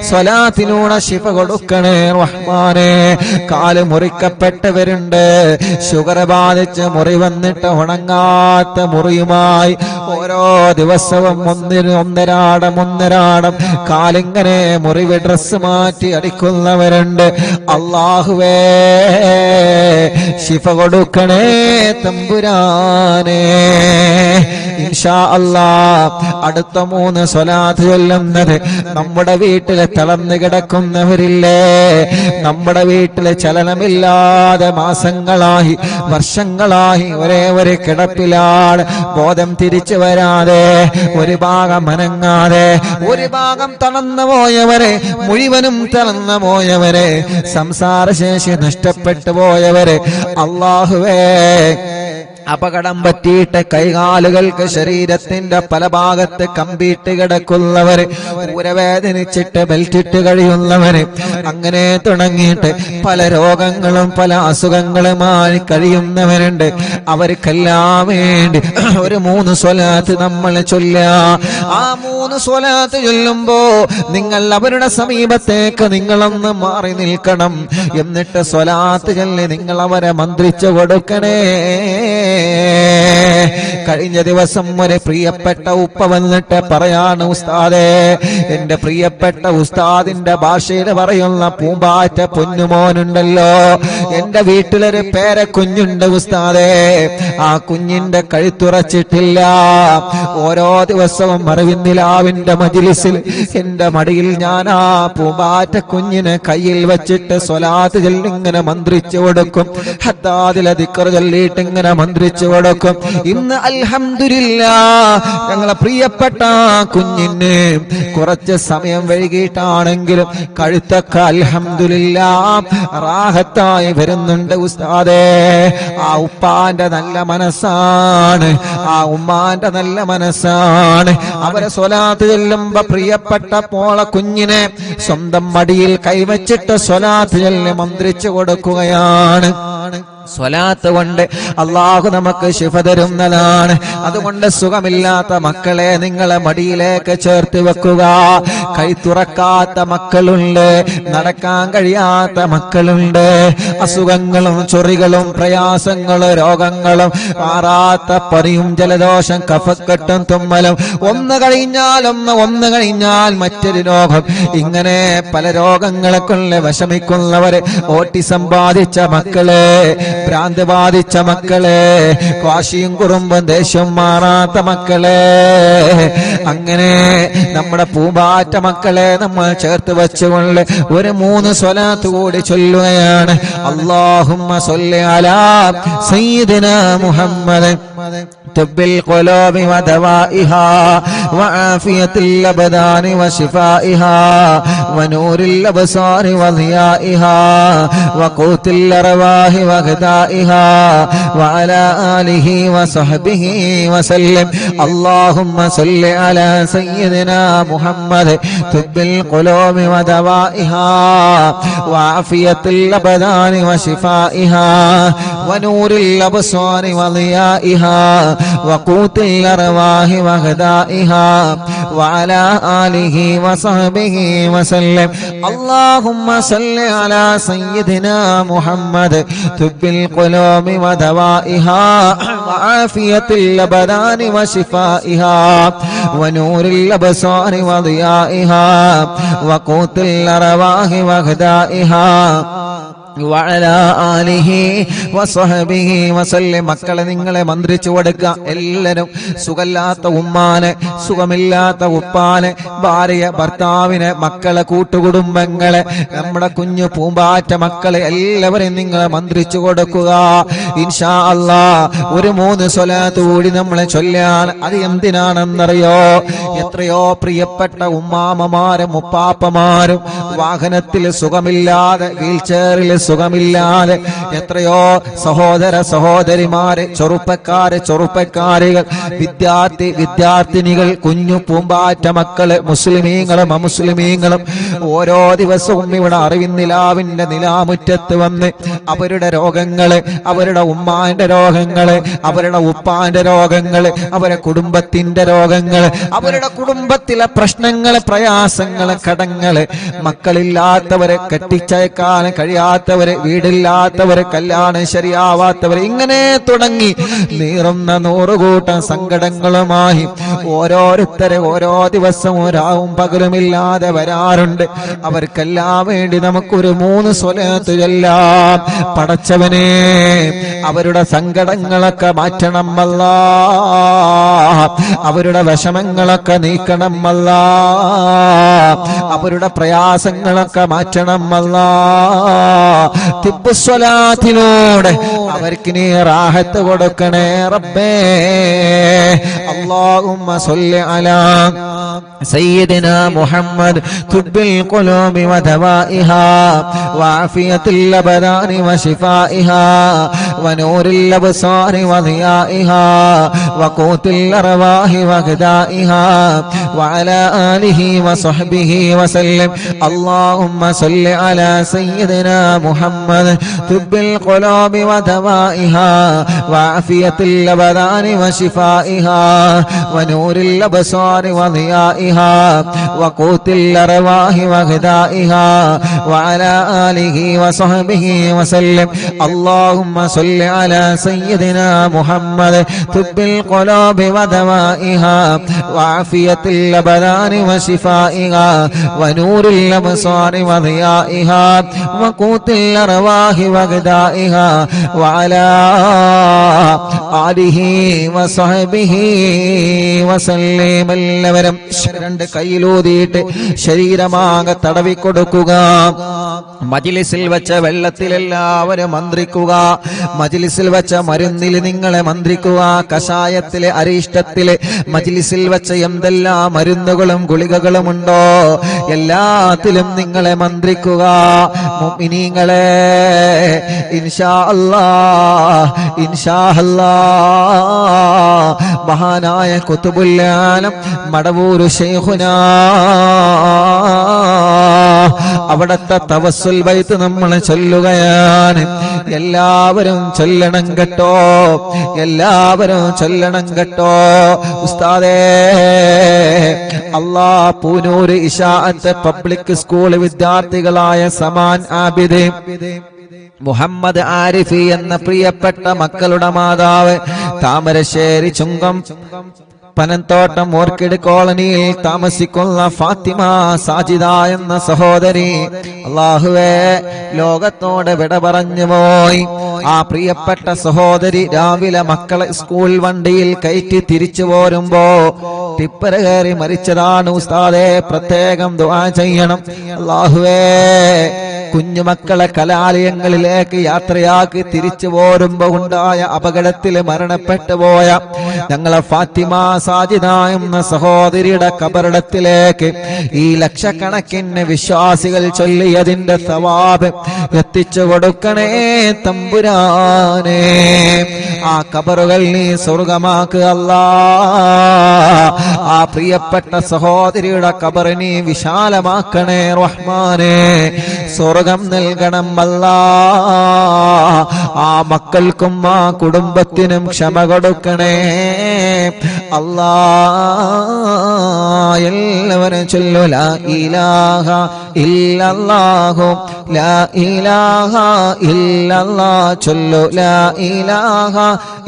സ്വലാത്തിലൂടെ ശിഫ കൊടുക്കണേ റഹ്മാനെ. കാല് മുറിക്കപ്പെട്ടവരുണ്ട്, ഷുഗർ ബാധിച്ച് മുറി വന്നിട്ട് ഉണങ്ങാത്ത മുറിയുമായി ഓരോ ദിവസവും ഒന്നരാടം കാലിങ്ങനെ മുറിവ് ഡ്രസ് മാറ്റി അടിക്കുന്നവരുണ്ട്. അല്ലാഹുവേ ശിഫ കൊടുക്കണേ തമ്പുരാനെ. ഇൻഷാ അല്ലാഹ് അടുത്ത 3 സ്വലാത്ത് ചൊല്ലുന്നത് നമ്മുടെ വീട്ടിലെ തളർന്നു കിടക്കുന്നവരില്ലേ, നമ്മുടെ വീട്ടിലെ ചലനമില്ലാതെ മാസങ്ങളായി വർഷങ്ങളായി ഒരേ ഒരു കിടപ്പിലാണ്, ബോധം തിരിച്ചു വരാതെ, ഒരു ഭാഗം അനങ്ങാതെ, ഒരു ഭാഗം തളർന്നു പോയവരെ, മുഴുവനും തളർന്നു പോയവരെ, സംസാരശേഷി നഷ്ടപ്പെട്ടു പോയവരെ, അല്ലാഹുവേ അപകടം പറ്റിയിട്ട് കൈകാലുകൾക്ക് ശരീരത്തിന്റെ പല ഭാഗത്ത് കമ്പിയിട്ട് കിടക്കുന്നവര്, ഊരവേദനിച്ചിട്ട് ബെൽറ്റിട്ട് കഴിയുന്നവര്, അങ്ങനെ തുടങ്ങിയിട്ട് പല രോഗങ്ങളും പല അസുഖങ്ങളുമായി കഴിയുന്നവരുണ്ട്. അവർക്കെല്ലാം വേണ്ടി ഒരു 3 സ്വലാത്ത് നമ്മൾ ചൊല്ലുക. ആ 3 സ്വലാത്ത് ചൊല്ലുമ്പോ നിങ്ങൾ അവരുടെ സമീപത്തേക്ക് നിങ്ങളൊന്ന് മാറി നിൽക്കണം. എന്നിട്ട് സ്വലാത്ത് ചൊല്ലി നിങ്ങൾ അവരെ മന്ത്രിച്ചു കൊടുക്കണേ. കഴിഞ്ഞ ദിവസം ഒരു പ്രിയപ്പെട്ട ഉപ്പ വന്നിട്ട് പറയാണ്, ഉസ്താദേ, എന്റെ പ്രിയപ്പെട്ട ഉസ്താദിന്റെ ഭാഷയിൽ പറയുന്ന പൂമ്പാറ്റ പൊന്നുമോനുണ്ടല്ലോ, എന്റെ വീട്ടിലൊരു പേരക്കുഞ്ഞുണ്ട് ഉസ്താദേ, ആ കുഞ്ഞിന്റെ കഴുത്തുറച്ചിട്ടില്ല. ഓരോ ദിവസവും അറിവിന്നിലാവിന്റെ മജ്‌ലിസിൽ എന്റെ മടിയിൽ ഞാൻ ആ പൂമ്പാറ്റ കുഞ്ഞിനെ കയ്യിൽ വെച്ചിട്ട് സ്വലാത്ത് ചൊല്ലി ഇങ്ങനെ മന്ത്രിച്ചു കൊടുക്കും. ഹദ്ദാദിലെ ദിക്ർ ചൊല്ലിയിട്ട് ഇങ്ങനെ മന്ത്രിച്ചു കൊടുക്കും. ഇന്ന് അൽഹംദുലില്ലാഹ് ഞങ്ങളെ പ്രിയപ്പെട്ട കുഞ്ഞിന് കുറച്ച് സമയം വൈകിട്ടാണെങ്കിലും കഴുത്തൊക്കെ അൽഹംദുലില്ലാഹ് റാഹത്തായി വരുന്നുണ്ട് ഉസ്താദേ. ആ ഉപ്പാന്റെ നല്ല മനസ്സാണ്, ആ ഉമ്മാന്റെ നല്ല മനസ്സാണ്. അവരെ സ്വലാത്ത് ചൊല്ലുമ്പോ പ്രിയപ്പെട്ട പോള കുഞ്ഞിനെ സ്വന്തം മടിയിൽ കൈവച്ചിട്ട് സ്വലാത്ത് ചൊല്ലി മന്ത്രിച്ചു കൊടുക്കുകയാണ്. സ്വലാത്ത് കൊണ്ട് അള്ളാഹു നമുക്ക് ശിഫ തരുന്നതാണ്. അതുകൊണ്ട് സുഖമില്ലാത്ത മക്കളെ നിങ്ങളെ മടിയിലേക്ക് ചേർത്ത് വെക്കുക. കൈ തുറക്കാത്ത മക്കളുണ്ട്, നടക്കാൻ കഴിയാത്ത മക്കളുണ്ട്, അസുഖങ്ങളും ചൊറികളും പ്രയാസങ്ങളും രോഗങ്ങളും മാറാത്ത പനിയും ജലദോഷം കഫക്കെട്ടും തുമ്മലും ഒന്ന് കഴിഞ്ഞാൽ മറ്റൊരു രോഗം, ഇങ്ങനെ പല രോഗങ്ങളെ കൊണ്ട് വിഷമിക്കുന്നവര്, ഓട്ടിസം ബാധിച്ച മക്കളെ, ഭ്രാന്ത് ബാധിച്ച മക്കളെ, വാശിയും കുറുമ്പും ദേഷ്യം മാറാത്ത മക്കളെ, അങ്ങനെ നമ്മുടെ പൂമ്പാറ്റ മക്കളെ നമ്മൾ ചേർത്ത് വെച്ചുകൊണ്ട് ഒരു 3 സ്വലാത്ത് കൂടി ചൊല്ലുകയാണ്. അല്ലാഹുമ്മ സ്വല്ലി അലാ സയ്യിദിനാ മുഹമ്മദ് طب القلوب ودوائها وعافية الأبدان وشفائها ونور الأبصار وضيائها وقوت الأرواح وغذائها وعلى آله وصحبه وسلم. اللهم صل على سيدنا محمد طب القلوب ودوائها وعافية الأبدان وشفائها ونور الأبصار وضيائها وقوت الأرواح وغذائها وعلى آله وصحبه وسلم. اللهم صل على سيدنا محمد طب القلوب ودوائها وعافية الأبدان وشفائها ونور الأبصار وضيائها وقوت الأرواح وغذائها വഅലാ ആലിഹി വസഹബിഹി വസല്ലം. മക്കളെ നിങ്ങളെ മന്ത്രിച്ചു കൊടുക്കുക. എല്ലാവരും സുഖമില്ലാത്ത ഉമ്മാനെ, സുഖമില്ലാത്ത ഉപ്പാനെ, ഭാര്യ ഭർത്താവിനെ, മക്കളെ, കൂട്ടുകുടുംബങ്ങളെ, നമ്മുടെ കുഞ്ഞു പൂമ്പാറ്റ മക്കളെ എല്ലാവരെയും നിങ്ങളെ മന്ത്രിച്ചു കൊടുക്കുക. ഇൻഷാ അല്ലാഹ് ഒരു 3 സ്വലാത്ത് കൂടി നമ്മളെ ചൊല്ലാൻ. അത് എന്തിനാണെന്നറിയോ? എത്രയോ പ്രിയപ്പെട്ട ഉമ്മാമ്മമാരും ഉപ്പാപ്പമാരും വാഹനത്തിൽ സുഖമില്ലാതെ, വീൽ ചെയറിൽ സുഖമില്ലാതെ, എത്രയോ സഹോദര സഹോദരിമാര്, ചെറുപ്പക്കാരികൾ, വിദ്യാർത്ഥിനികൾ, കുഞ്ഞു പൂമ്പാറ്റ മക്കള്, മുസ്ലിമീങ്ങളും അമുസ്ലിമീങ്ങളും ഓരോ ദിവസവും ഇവിടെ അറിവിന്നിലാവിന്റെ നിലാമുറ്റത്ത് വന്ന് അവരുടെ രോഗങ്ങള്, അവരുടെ ഉമ്മാന്റെ രോഗങ്ങള്, അവരുടെ ഉപ്പാന്റെ രോഗങ്ങള്, അവരുടെ കുടുംബത്തിന്റെ രോഗങ്ങള്, അവരുടെ കുടുംബത്തിലെ പ്രശ്നങ്ങള്, പ്രയാസങ്ങള്, കടങ്ങള്, മക്കളില്ലാത്തവരെ, കെട്ടിച്ചയക്കാൻ കഴിയാത്തവരെ, വീടില്ലാത്തവരെ, കല്യാണം ശരിയാവാത്തവരെ, ഇങ്ങനെ തുടങ്ങി നീറുന്ന 100 കൂട്ടം സങ്കടങ്ങളുമായി ഓരോരുത്തരെ ഓരോ ദിവസവും രാവും പകലുമില്ലാതെ വരാറുണ്ട്. അവർക്കെല്ലാം വേണ്ടി നമുക്കൊരു 3 സ്വലാത്ത് ചൊല്ലാം. പടച്ചവനെ അവരുടെ സങ്കടങ്ങളൊക്കെ മാറ്റണം അല്ലാഹ്. അവരുടെ വിഷമങ്ങളൊക്കെ നീക്കണം അല്ലാ, അവരുടെ പ്രയാസങ്ങളൊക്കെ മാറ്റണം അല്ലാ. തിബ്ബുസ്വലാത്തിലൂടെ അവർക്ക് നീ റാഹത്ത് കൊടുക്കണേ റബ്ബേ. അല്ലാഹുമ്മ സ്വല്ലി അലാ سيدنا محمد طب القلوب ودوائها وعافية الأبدان وشفائها ونور الأبصار وضيائها وقوت الأرواح وغذائها وعلى آله وصحبه وسلم. اللهم صل على سيدنا محمد طب القلوب ودوائها وعافية الأبدان وشفائها ونور الأبصار وضيائها وقوت الأرواح وغذائها وعلى آله وصحبه وسلم. اللهم صل على سيدنا محمد طب القلوب ودوائها وعافية الأبدان وشفائها ونور الأبصار وضيائها وقوت الأرواح وغذائها وعلى آله وصحبه وسلم. എല്ലാവരും രണ്ട് കൈയിലൂതിയിട്ട് ശരീരമാകെ തടവിക്കൊടുക്കുക. മജ്ലിസിൽ വെച്ച വെള്ളത്തിൽ എല്ലാവരും മന്ത്രിക്കുക. മജ്ലിസിൽ വെച്ച മരുന്നിൽ നിങ്ങളെ മന്ത്രിക്കുക. കഷായത്തിലെ അരിഷ്ടത്തിലെ മജ്ലിസിൽ വെച്ച എന്തെല്ലാം മരുന്നുകളും ഗുളികകളും ഉണ്ടോ എല്ലാത്തിലും നിങ്ങളെ മന്ത്രിക്കുക. മുഅ്മിനീങ്ങളെ ഇൻഷാ അല്ലാഹ് ഇൻഷാ അല്ലാഹ് മഹാനായ ഖുതുബുൽ ആലം മടവൂര് ശൈഖുനാ അവിടത്തെ തവസ്സുൽ ബൈത്ത് നമ്മൾ ചൊല്ലുകയാണ്. എല്ലാവരും ചൊല്ലണം കേട്ടോ, എല്ലാവരും ചൊല്ലണം കേട്ടോ. ഉസ്താദേ അല്ലാഹ് പൂനൂര് ഇശാഅത്ത് പബ്ലിക് സ്കൂൾ വിദ്യാർത്ഥികളായ സമാൻ ആബിദ് മുഹമ്മദ് ആരിഫി എന്ന പ്രിയപ്പെട്ട മക്കളുടെ മാതാവ് താമരശ്ശേരി ചുങ്കം പനന്തോട്ടം ഓർക്കിഡ് കോളനിയിൽ താമസിക്കുന്ന ഫാത്തിമ സാജിദ എന്ന സഹോദരി അല്ലാഹുവേ ലോകത്തോട് വിട പറഞ്ഞു പോയി. ആ പ്രിയപ്പെട്ട സഹോദരി രാവിലെ മക്കളെ സ്കൂൾ വണ്ടിയിൽ കയറ്റി തിരിച്ചു പോരുമ്പോ ടിപ്പർ കയറി മരിച്ചതാണ്. ഉസ്താദേ പ്രത്യേകം ദുആ ചെയ്യണം. അല്ലാഹുവേ കുഞ്ഞുമക്കളെ കലാലയങ്ങളിലേക്ക് യാത്രയാക്കി തിരിച്ചു പോരുമ്പോ ഉണ്ടായ അപകടത്തിൽ മരണപ്പെട്ടു പോയ ഞങ്ങളെ ഫാത്തിമ സാജിദ എന്ന സഹോദരിയുടെ കബറിടത്തിലേക്ക് ഈ ലക്ഷക്കണക്കിന് വിശ്വാസികൾ ചൊല്ലിയതിന്റെ സവാബ് എത്തിച്ചു കൊടുക്കണേ തമ്പുരാനെ. ആ കബറുകൾ നീ സ്വർഗമാക്കുക അല്ലാ. ആ പ്രിയപ്പെട്ട സഹോദരിയുടെ കബർ നീ വിശാലമാക്കണേ റഹ്മാനെ. സ്വർഗം നൽകണം അല്ലാ. ആ മക്കൾക്കും ആ കുടുംബത്തിനും ക്ഷമ കൊടുക്കണേ അല്ലാ. എല്ലാവരും ചൊല്ലു ലാ ഇലാഹ ഇല്ലല്ലാഹു ലാ ഇലാഹ ഇല്ലല്ലാഹ്. ചൊല്ലു ലാ ഇലാഹ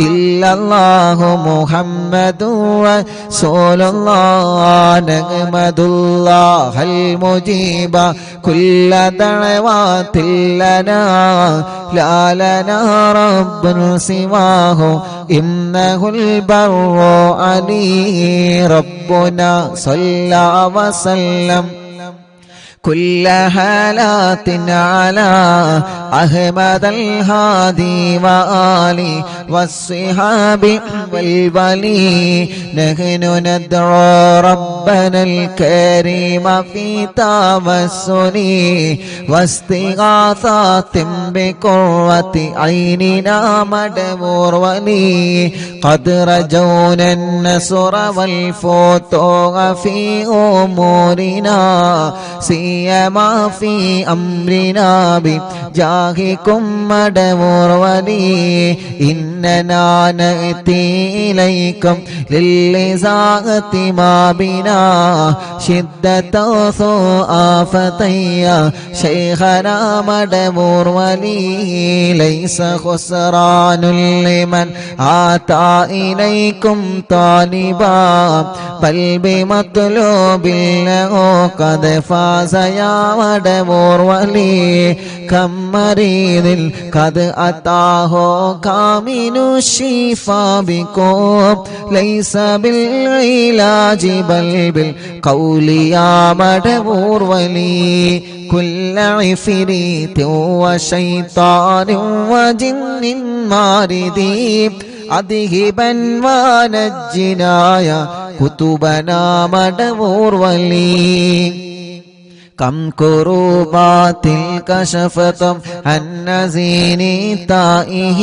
ഇല്ലല്ലാഹു മുഹമ്മദുർ റസൂലുള്ളാഹ്. നഹ്മദുല്ലാഹൽ മുജീബ കുല്ല ദഅവാതിൽ ലനാ ലാ ലനാ റബ്ബുൻ സിവാഹു ഇന്നഹുൽ ബർറു അലീ റബ്ബുനാ സല്ലല്ലാഹു വസല്ലം كل حالات على أحمد الهادي وآله والصحاب والولي. نحن ندعو ربنا الكريم في توسل واستغاثات بقرة عيننا مدبور ولي. قد رجونا النصر والفتوح في أمورنا سيما في أمرنا بجاهكم مدبور ولي. إننا نأتي إليكم للإزاغة ما بنا شدة سوء فتيا شيخنا مدبور ولي. ليس خسران لمن آتى إليكم طالبا بل بمطلوب له قد فاز فيا مدبور ولي كم مريض قد أتاه كامل الشفاء بكم ليس بالعلاج بل بالقول يا مدبور ولي كل عفريت وشيطان وجن ماردي أذهبا ونجنا يا كتبنا مدبور ولي كم كروبات كشفتم عن نزين تائه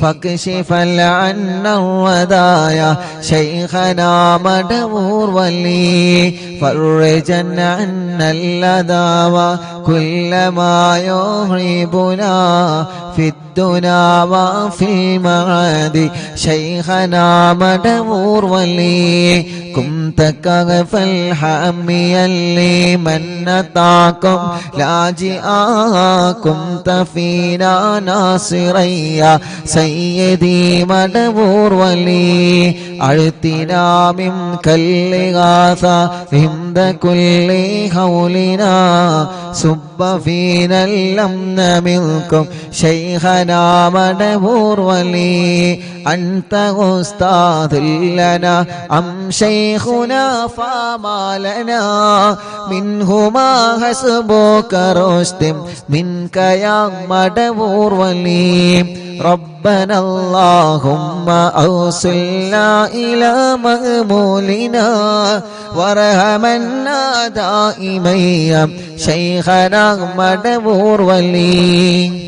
فاكشف العنا الودايا شيخنا مدبور ولي فرجا عنا اللذى وكل ما يهربنا في الدنيا وفي المعاد شيخنا مدبور ولي كنت كغف الحامي اللي من أتاكم لاجئا كنت فينا ناصريا سيدي مدبور ولي أعطنا منك الإغاثة عند كل حولنا صب فينا الأمن منكم شيخنا مدبور ولي أنت أستاذ لنا أم شيخنا فما لنا منهما حسبك رشد منك يا مدبور ولي ربنا اللهم أوصلنا إلى مأمولنا وارحمنا دائما يا شيخنا مدبور ولي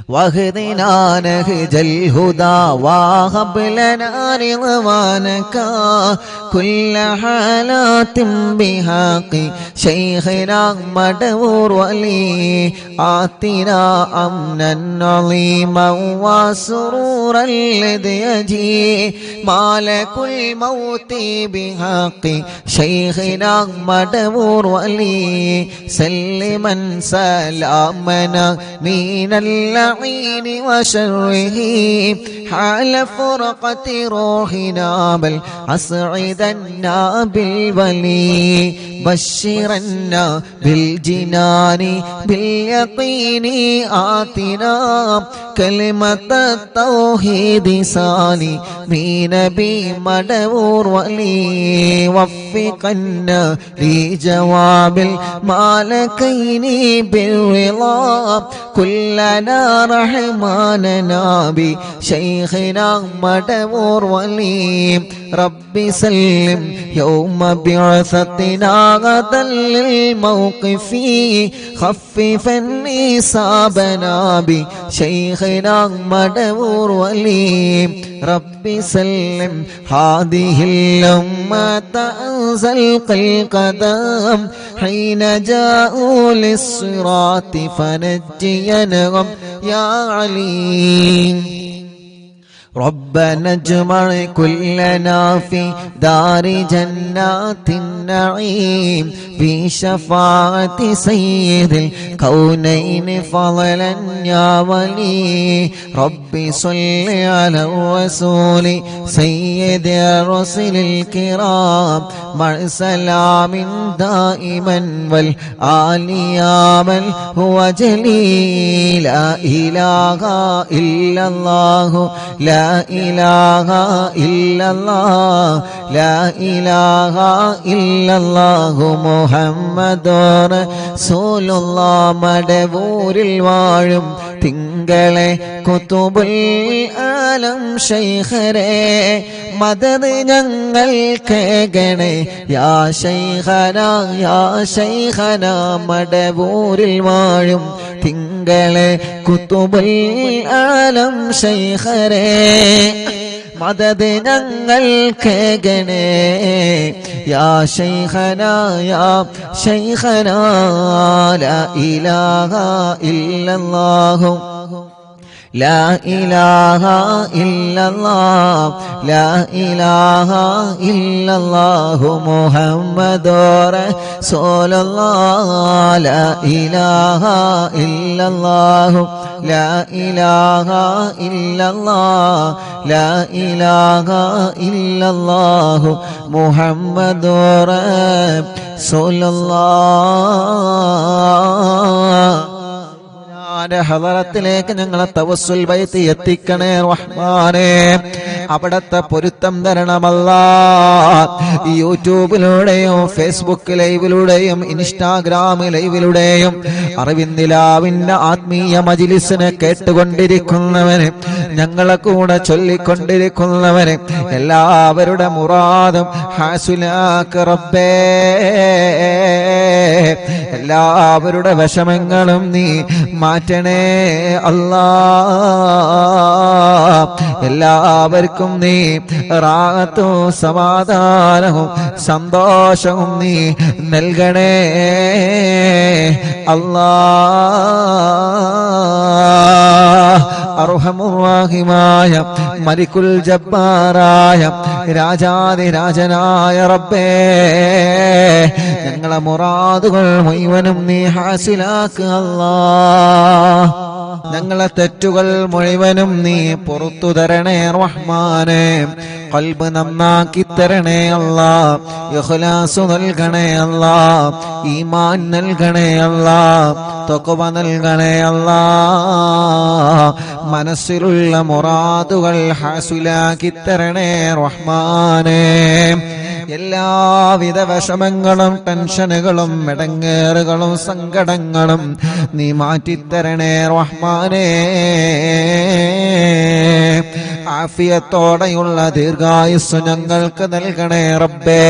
واهدنا نهج الهدى وهب لنا رضوانك كل حالات بحق شيخنا مدبور ولي آتنا أمنا عظيما وسرورا الذي يجي مالك الموت بحق شيخنا مدبور ولي سلما سلامنا من اللعين وشره حال فرقة روحنا بل أسعدنا بالولي بشرنا بالجنان باليقين آتنا كلمة التوحيد سالي بنبي مدبور ولي وفقنا لجواب المالكين بالرضا كلنا رحماننا بشيخنا مدبور ولي ربي سلم يوم بعثتنا غدا للموقف خففا إصابنا بشيخنا مدبور ولي ربي سلم هذه الأمة أنزلق القدم حين جاءوا للصراط فنجينهم يا عليم ربنا اجمع كلنا في دار جنات النعيم بشفاعة سيد الكونين فضلا يا ولي ربي صل على الرسول سيد الرسل الكرام مع سلام دائما والآل يا من هو جليل لا إله إلا الله لا إله إلا الله لا إله إلا الله محمد رسول الله മടവൂരിൽ വാഴും തിങ്കളെ കുതുബുൽ ആലം ശൈഖരേ മദദ് ഞങ്ങൾ കേകണേ യാ ശൈഖന മടവൂരിൽ വാഴും തിങ്കളെ കുതുബുൽ ആലം ശൈഖരേ മദദ് ഞങ്ങൾ കേകണേ യാ ശൈഖന ലാ ഇലാഹ ഇല്ലല്ലാഹു ലാ ഇലാഹ ഇല്ലല്ലാഹ് ലാ ഇലാഹ ഇല്ലല്ലാഹു മുഹമ്മദുർ റസൂലുള്ളാഹ് ലാ ഇലാഹ ഇല്ലല്ലാഹു ലാ ഇലാഹ ഇല്ലല്ലാഹ് ലാ ഇലാഹ ഇല്ലല്ലാഹു മുഹമ്മദുർ റസൂലുള്ളാഹ്. ഹളറത്തിലേക്ക് ഞങ്ങളെ തവസ്സുൽ ബൈത്ത് എത്തിക്കണേ റഹ്മാനേ. അവിടത്തെ പൊരുത്തം തരണമല്ലാ. യൂട്യൂബിലൂടെയും ഫേസ്ബുക്ക് ലൈവിലൂടെയും ഇൻസ്റ്റാഗ്രാം ലൈവിലൂടെയും അറിവിന്ദിലാവിന്റെ ആത്മീയ മജ്ലിസിനെ കേട്ടുകൊണ്ടിരിക്കുന്നവന്, ഞങ്ങളെ കൂടെ ചൊല്ലിക്കൊണ്ടിരിക്കുന്നവന് എല്ലാവരുടെ മുറാദും ഹാസുലാക്ക് റബ്ബേ. എല്ലാവരുടെ വിഷമങ്ങളും നീ മാറ്റണേ അല്ലാ. എല്ലാവർക്കും നീ റാഹത്തും സമാധാനവും സന്തോഷവും നീ നൽകണേ അല്ലാ. അർഹമുർ-റഹീമായ മലിക്കുൽ ജബ്ബാറായ രാജാധിരാജനായ റബ്ബേ, ഞങ്ങളെ മുറാദുകൾ മുഴുവനും നീ ഹാസിലാക്ക് അല്ലാ. ഞങ്ങളെ തെറ്റുകൾ മുഴുവനും നീ പുറത്തു തരണേ റഹ്മാനേ. ഖൽബ് നന്നാക്കി തരണേ അല്ലാ. ഇഖ്ലാസ് നൽകണേ അല്ലാ. ഈമാൻ നൽകണേ അല്ലാ. തഖ്വ നൽകണേ അല്ലാ. മനസ്സിലുള്ള മുറാദുകൾ ഹാസിലാക്കി തരണേ റഹ്മാനേ. എല്ലാവിധ വിഷമങ്ങളും ടെൻഷനുകളും ഇടങ്ങേറുകളും സങ്കടങ്ങളും നീ മാറ്റിത്തരണേ റഹ്മാനേ. ആഫിയത്തോടെയുള്ള ദീർഘായുസ്സു ഞങ്ങൾക്ക് നൽകണേ റബ്ബേ.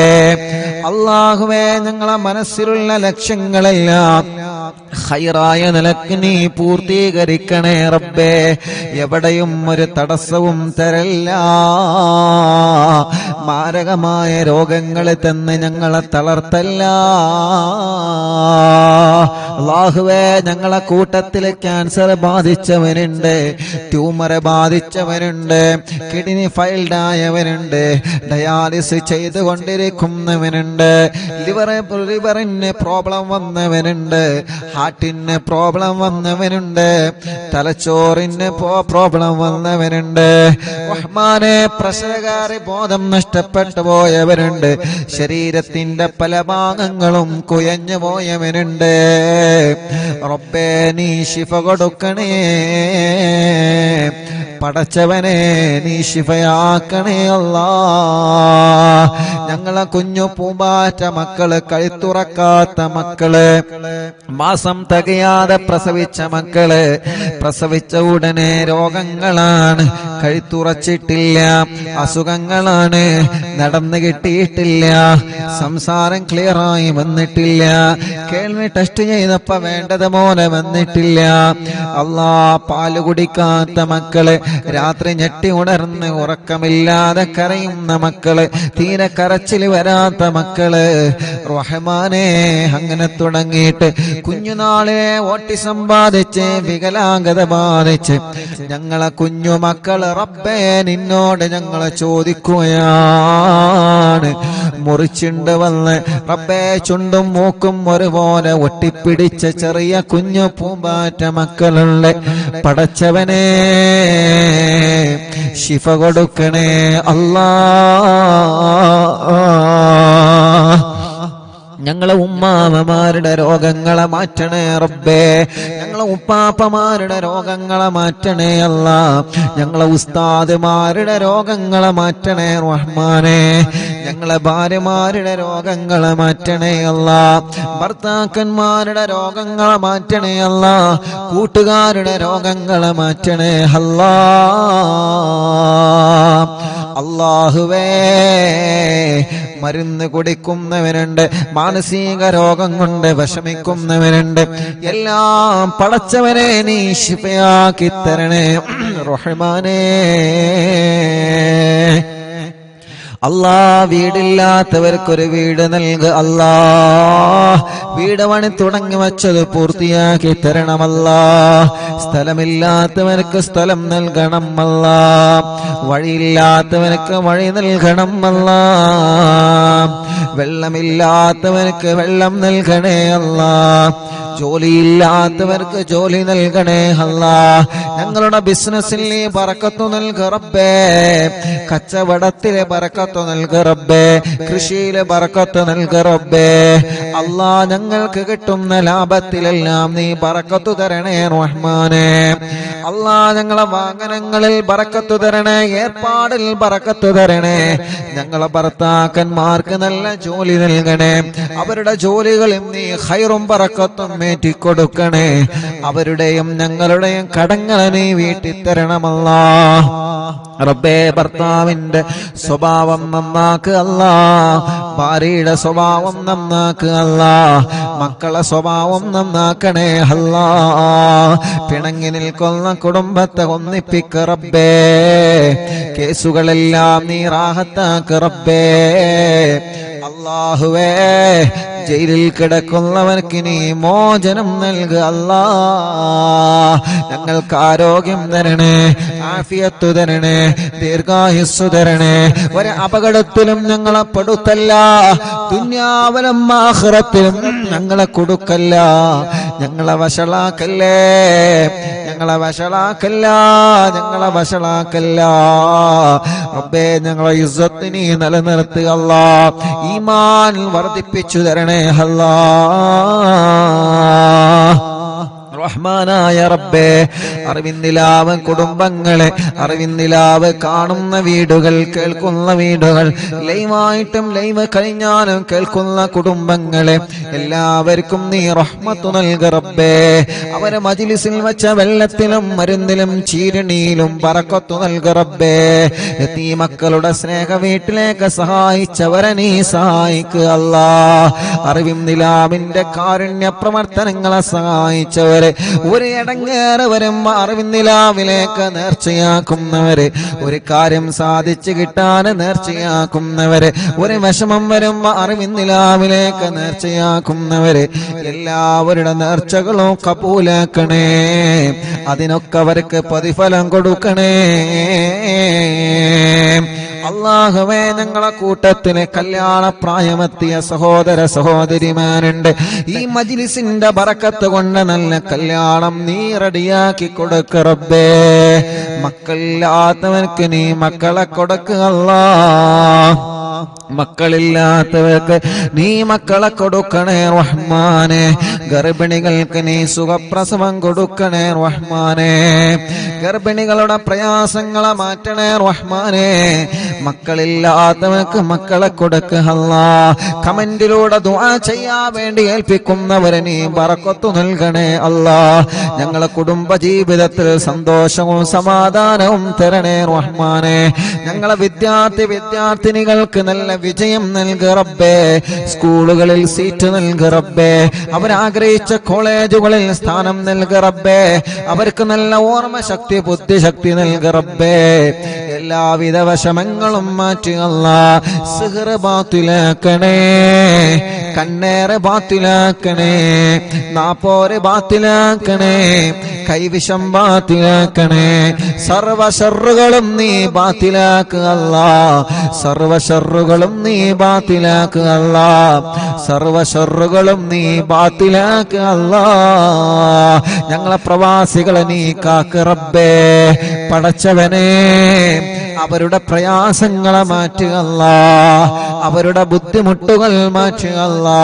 അല്ലാഹുവേ, ഞങ്ങളെ മനസ്സിലുള്ള ലക്ഷ്യങ്ങളെല്ലാം ഖൈറായ നിലക്ക് നീ പൂർത്തീകരിക്കണേ റബ്ബേ. എവിടെയും ഒരു തടസ്സവും തരല്ല. മാരകമായ രോഗങ്ങളെ തന്ന് ഞങ്ങളെ തളർത്തല്ല. അല്ലാഹുവേ, ഞങ്ങളെ കൂട്ടത്തിൽ ക്യാൻസർ ബാധിച്ചവനുണ്ട്, ട്യൂമർ ബാധിച്ചവനുണ്ട്, കിഡ്നി ഫെയിൽഡ് ആയവനുണ്ട്, ഡയാലിസിസ് ചെയ്തുകൊണ്ടിരിക്കുന്നവനുണ്ട്, ലിവറിന് പ്രോബ്ലം വന്നവനുണ്ട്, ഹാർട്ടിന് പ്രോബ്ലം വന്നവനുണ്ട്, തലച്ചോറിന് പ്രോബ്ലം വന്നവനുണ്ട്. റഹ്മാനെ, പ്രസവകാരി ബോധം നഷ്ടപ്പെട്ടു പോയവരുണ്ട്, ശരീരത്തിന്റെ പല ഭാഗങ്ങളും കുയഞ്ഞു പോയവനുണ്ട്. റബ്ബേ, നീ ശിഫ കൊടുക്കണേ. പടച്ചവനെ, നീ ശിഫയാക്കണേ അല്ലാ. ഞങ്ങളെ കുഞ്ഞു പൂമ്പാറ്റ മക്കള്, കഴുത്തുറക്കാത്ത മക്കള്, മാസം തികയാതെ പ്രസവിച്ച മക്കള്, പ്രസവിച്ച ഉടനെ രോഗങ്ങളാണ്, കഴുത്തുറച്ചിട്ടില്ല, അസുഖങ്ങളാണ്, നടന്നു കിട്ടിയിട്ടില്ല, സംസാരം ക്ലിയറായി വന്നിട്ടില്ല, കേൾവി ടെസ്റ്റ് ചെയ്തപ്പോ വേണ്ടത് പോലെ വന്നിട്ടില്ല. അല്ലാ, പാല് കുടിക്കാത്ത മക്കള്, രാത്രി ഞെട്ടി ഉണർന്ന് ഉറക്കമില്ലാതെ കരയുന്ന മക്കള്, തീരെ കരച്ചിൽ വരാത്ത മക്കള്. റഹ്മാനേ, അങ്ങനെ തുടങ്ങിയിട്ട് കുഞ്ഞുനാളിലെ ഓട്ടിസം ബാധിച്ച് വികലാംഗത ബാധിച്ച് ഞങ്ങളെ കുഞ്ഞു മക്കള് റബ്ബേ നിന്നോട് ഞങ്ങളെ ചോദിക്കുകയാണ്. മുറിച്ചുണ്ട് വന്ന് റബ്ബേ ചുണ്ടും മൂക്കും ഒരുപോലെ ഒട്ടിപ്പിടിച്ച ചെറിയ കുഞ്ഞു പൂമ്പാറ്റ മക്കളുണ്ട്. പടച്ചവനെ, ശിഫ കൊടുക്കണേ അല്ലാ. ഞങ്ങളെ ഉമ്മാമമാരുടെ രോഗങ്ങളെ മാറ്റണേ റബ്ബേ. ഞങ്ങളെ ഉപ്പാപ്പമാരുടെ രോഗങ്ങളെ മാറ്റണേ അല്ലാ. ഞങ്ങളെ ഉസ്താദുമാരുടെ രോഗങ്ങളെ മാറ്റണേ റഹ്മാനേ. ഞങ്ങളെ ഭാര്യമാരുടെ രോഗങ്ങളെ മാറ്റണേ അല്ലാ. ഭർത്താക്കന്മാരുടെ രോഗങ്ങളെ മാറ്റണേ അല്ലാ. കൂട്ടുകാരുടെ രോഗങ്ങളെ മാറ്റണേ അല്ലാ. അല്ലാഹുവേ, മരുന്ന് കുടിക്കുന്നവനുണ്ട്, മാനസിക രോഗം കൊണ്ട് വിഷമിക്കുന്നവനുണ്ട്, എല്ലാം പടച്ചവനെ നീ ശിഫയാക്കി തരണേ റഹ്മാനേ. അല്ലാ വീടില്ലാത്തവർക്കൊരു വീട് നൽകുക അല്ലാ. വീട് പണി തുടങ്ങി വച്ചത് പൂർത്തിയാക്കി തരണമല്ലാ. സ്ഥലമില്ലാത്തവർക്ക് സ്ഥലം നൽകണം അല്ലാ. വഴിയില്ലാത്തവർക്ക് വഴി നൽകണം അല്ലാ. വെള്ളമില്ലാത്തവർക്ക് വെള്ളം നൽകണേ അല്ലാ. ജോലിയില്ലാത്തവർക്ക് ജോലി നൽകണേ അല്ലാ. ഞങ്ങളുടെ ബിസിനസ്സിൽ നീ ബറക്കത്ത് നൽകുക റബ്ബേ. കച്ചവടത്തിലെ ബറക്കത്ത് നൽകുക റബ്ബേ. കൃഷിയിലെ ബറക്കത്ത് നൽകുക റബ്ബേ. അല്ലാ ഞങ്ങൾക്ക് കിട്ടുന്ന ലാഭത്തിലെല്ലാം നീ ബറക്കത്ത് തരണേ റഹ്മാനേ. അല്ലാ ഞങ്ങളെ വാഹനങ്ങളിൽ ബറക്കത്ത് തരണേ. ഏർപ്പാടിൽ ബറക്കത്ത് തരണേ. ഞങ്ങളെ ഭർത്താക്കന്മാർക്ക് നല്ല ജോലി നൽകണേ. അവരുടെ ജോലികളിൽ നീ ഖൈറും ബറക്കത്തും കൊടുക്കണേ. അവരുടെയും ഞങ്ങളുടെയും കടങ്ങളെ നീ വീട്ടിത്തരണമല്ലാ. റബ്ബേ ഭർത്താവിന്റെ സ്വഭാവം നന്നാക്കുക അല്ലാ. ഭാര്യയുടെ സ്വഭാവം നന്നാക്കുക അല്ലാ. മക്കളെ സ്വഭാവം നന്നാക്കണേ അല്ലാ. പിണങ്ങി നിൽക്കുന്ന കുടുംബത്തെ ഒന്നിപ്പിക്ക റബ്ബേ. കേസുകളെല്ലാം നീ റാഹത്താക്ക റബ്ബേ. അല്ലാഹുവേ ജയിലിൽ കിടക്കുന്നവർക്ക് നീ മോചനം നൽകുക അല്ലാ. ഞങ്ങൾക്ക് ആരോഗ്യം തരണേ, ആഫിയത്ത് തരണേ, ദീർഘായുസ്സു തരണേ. ഒരു അപകടത്തിലും ഞങ്ങളെ പെടുത്തല്ല. ദുനിയാവിലും ആഖിറത്തിലും ഞങ്ങളെ കൊടുക്കല്ല. ഞങ്ങളെ വഷളാക്കല്ലേ. ഞങ്ങളെ വഷളാക്കല്ല. ഞങ്ങളെ വഷളാക്കല്ല റബ്ബേ. ഞങ്ങളെ ഇസ്സത്ത് നീ നിലനിർത്തുക അല്ലാ. ഈമാൻ വർദ്ധിപ്പിച്ചു തരണേ അല്ലാ. റഹ്മാനായ റബ്ബേ അറിവിന്ദിലാവ് കുടുംബങ്ങളെ, അറിവിന്ദിലാവ് കാണുന്ന വീടുകൾ, കേൾക്കുന്ന വീടുകൾ, ലൈവായിട്ടും ലൈവ് കഴിഞ്ഞാലും കേൾക്കുന്ന കുടുംബങ്ങളെ എല്ലാവർക്കും നീ റഹ്മത്ത് നൽകുക റബ്ബേ. അവരെ മജ്ലിസിൽ വെച്ച വെള്ളത്തിലും മരുന്നിലും ചീരണിയിലും ബറക്കത്ത് നൽകുക റബ്ബേ. യതീമക്കളുടെ സ്നേഹ വീട്ടിലേക്ക് സഹായിച്ചവരെ നീ സഹായിക്കുക അല്ലാ. അറിവിന്ദിലാവിന്റെ കാരുണ്യ പ്രവർത്തനങ്ങളെ സഹായിച്ചവരെ, ഒരു ഇടങ്ങേറ് വരുമ്പോ അറിവിന്ദിലാവിലേക്ക് നേർച്ചയാക്കുന്നവര്, ഒരു കാര്യം സാധിച്ചു കിട്ടാൻ നേർച്ചയാക്കുന്നവര്, ഒരു വിഷമം വരുമ്പോ അറിവിന്ദിലാവിലേക്ക് നേർച്ചയാക്കുന്നവര്, എല്ലാവരുടെ നേർച്ചകളും കബൂലാക്കണേ. അതിനൊക്കെ അവർക്ക് പ്രതിഫലം കൊടുക്കണേ. അല്ലാഹുവേ ഞങ്ങളെ കൂട്ടത്തിലെ കല്യാണ പ്രായമെത്തിയ സഹോദര സഹോദരിമാരുണ്ട്. ഈ മജ്ലിസിന്റെ ബറക്കത്ത് കൊണ്ട് നല്ല കല്യാണം നീ റെഡിയാക്കി കൊടുക്ക റബ്ബേ. മക്കളില്ലാത്തവർക്ക് നീ മക്കളെ കൊടുക്കുക അല്ലാ. മക്കളില്ലാത്തവർക്ക് നീ മക്കളെ കൊടുക്കണേ റഹ്മാനെ. ഗർഭിണികൾക്ക് നീ സുഖപ്രസവം കൊടുക്കണേ റഹ്മാനെ. ഗർഭിണികളുടെ പ്രയാസങ്ങളെ മാറ്റണേ റഹ്മാനെ. മക്കളില്ലാത്തവർക്ക് മക്കളെ കൊടുക്കുക അല്ലാ. കമന്റിലൂടെ ദുആ ചെയ്യാൻ വേണ്ടി ഏൽപ്പിക്കുന്നവരെ നീ ബറക്കത്ത് നൽകണേ അല്ലാ. ഞങ്ങളെ കുടുംബ ജീവിതത്തിൽ സന്തോഷവും സമാധാനവും തരണേ റഹ്മാനെ. ഞങ്ങളെ വിദ്യാർത്ഥിനികൾക്ക് നല്ല വിജയം നൽകുക റബ്ബേ. സ്കൂളുകളിൽ സീറ്റ് നൽകുക റബ്ബേ. അവരാഗ്രഹിച്ച കോളേജുകളിൽ സ്ഥാനം നൽകുക റബ്ബേ. അവർക്ക് നല്ല ഓർമ്മ ശക്തി, ബുദ്ധിശക്തി നൽകുക റബ്ബേ. എല്ലാവിധ വിഷമങ്ങളും മാറ്റുക അല്ലാ. സിഹ്ർ ബാത്തിലാക്കണേ, കണ്ണേറ് ബാത്തിലാക്കണേ, നാപ്പോര് ബാത്തിലാക്കണേ, കൈവിഷം ബാത്തിലാക്കണേ. സർവ ശർറുകളും നീ ബാത്തിലാക്കുക അല്ലാ. സർവ ശർറുകളും നീ ബാത്തിലാക്കുക അല്ലാ. സർവ ശർറുകളും നീ ബാത്തിലാക്കുക അല്ലാ. ഞങ്ങളെ പ്രവാസികളെ നീ കാക്ക് റബ്ബേ. പടച്ചവനെ അവരുടെ പ്രയാസങ്ങളെ മാറ്റുക അല്ലാ. അവരുടെ ബുദ്ധിമുട്ടുകൾ മാറ്റുക അല്ലാ.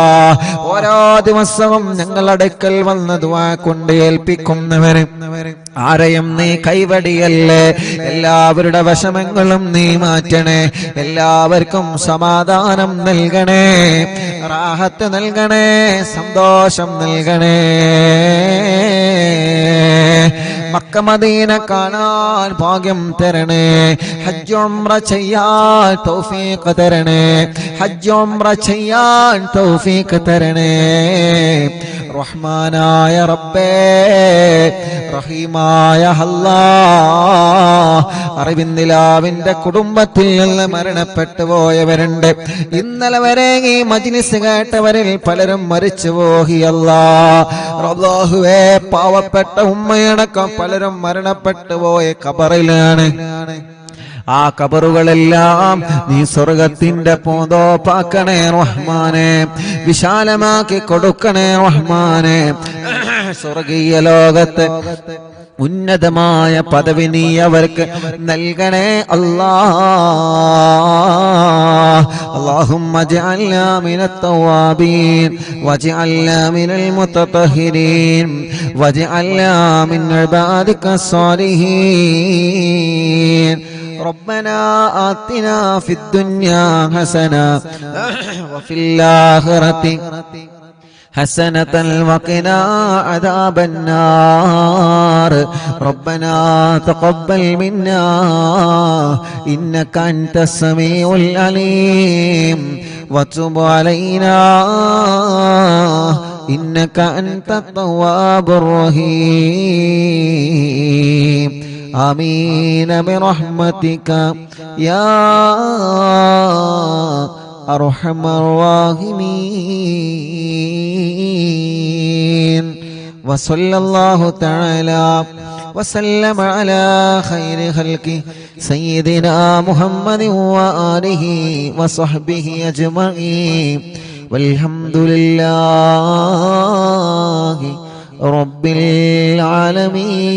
ഓരോ ദിവസവും ഞങ്ങളുടെ അടുക്കൽ വന്ന് ദുആ കൊണ്ട് ഏൽപ്പിക്കുന്നവര് ആരെയും നീ കൈവടിയല്ലേ. എല്ലാവരുടെ വിഷമങ്ങളും നീ മാറ്റണേ. എല്ലാവർക്കും സമാധാനം നൽകണേ, റാഹത്ത് നൽകണേ, സന്തോഷം നൽകണേ. മക്ക മദീന കാണാൻ ഭാഗ്യം തരണേ. ഹജ്ജ് ഉംറ ചെയ്യാൻ തൗഫീഖ് തരണേ. ഹജ്ജ് ഉംറ ചെയ്യാൻ തൗഫീഖ് തരണേ. റഹ്മാനായ റബ്ബേ, റഹീമായ അല്ലാഹ്, അറിവിന്ദിലാവിന്റെ കുടുംബത്തിൽ നിന്ന് മരണപ്പെട്ടു പോയവരുണ്ട്. ഇന്നലെ വരെ ഈ മജ്ലിസ് കേട്ടവരിൽ പലരും മരിച്ചു പോയി. അല്ലാഹുവേ, പാവപ്പെട്ട ഉമ്മയടക്കം പലരും മരണപ്പെട്ടു പോയ ഖബറിലാണ്. ആ ഖബറുകളെല്ലാം നീ സ്വർഗത്തിന്റെ പൂന്തോപ്പാക്കണേ റഹ്മാനെ, വിശാലമാക്കി കൊടുക്കണേ റഹ്മാനെ. സ്വർഗീയ ലോകത്ത് ഉന്നതമായ പദവി നീ അവർക്ക് നൽകണേ അല്ലാഹുമ്മ ജഅൽനാ മിനത് തവ്വാബീൻ വജഅൽനാ മിനൽ മുതതഹിരീൻ വജഅൽനാ മിൻ ഇബാദികസ് സ്വാലിഹീൻ. ربنا آتنا في الدنيا حسنة وفي الآخرة حسنة وقنا عذاب النار. ربنا تقبل منا إنك أنت السميع العليم وتب علينا إنك أنت التواب الرحيم. آمين برحمتك يا أرحم الراحمين. وصلى الله تعالى وسلم على خير خلقه سيدنا محمد وآله وصحبه أجمعين والحمد لله رب العالمين.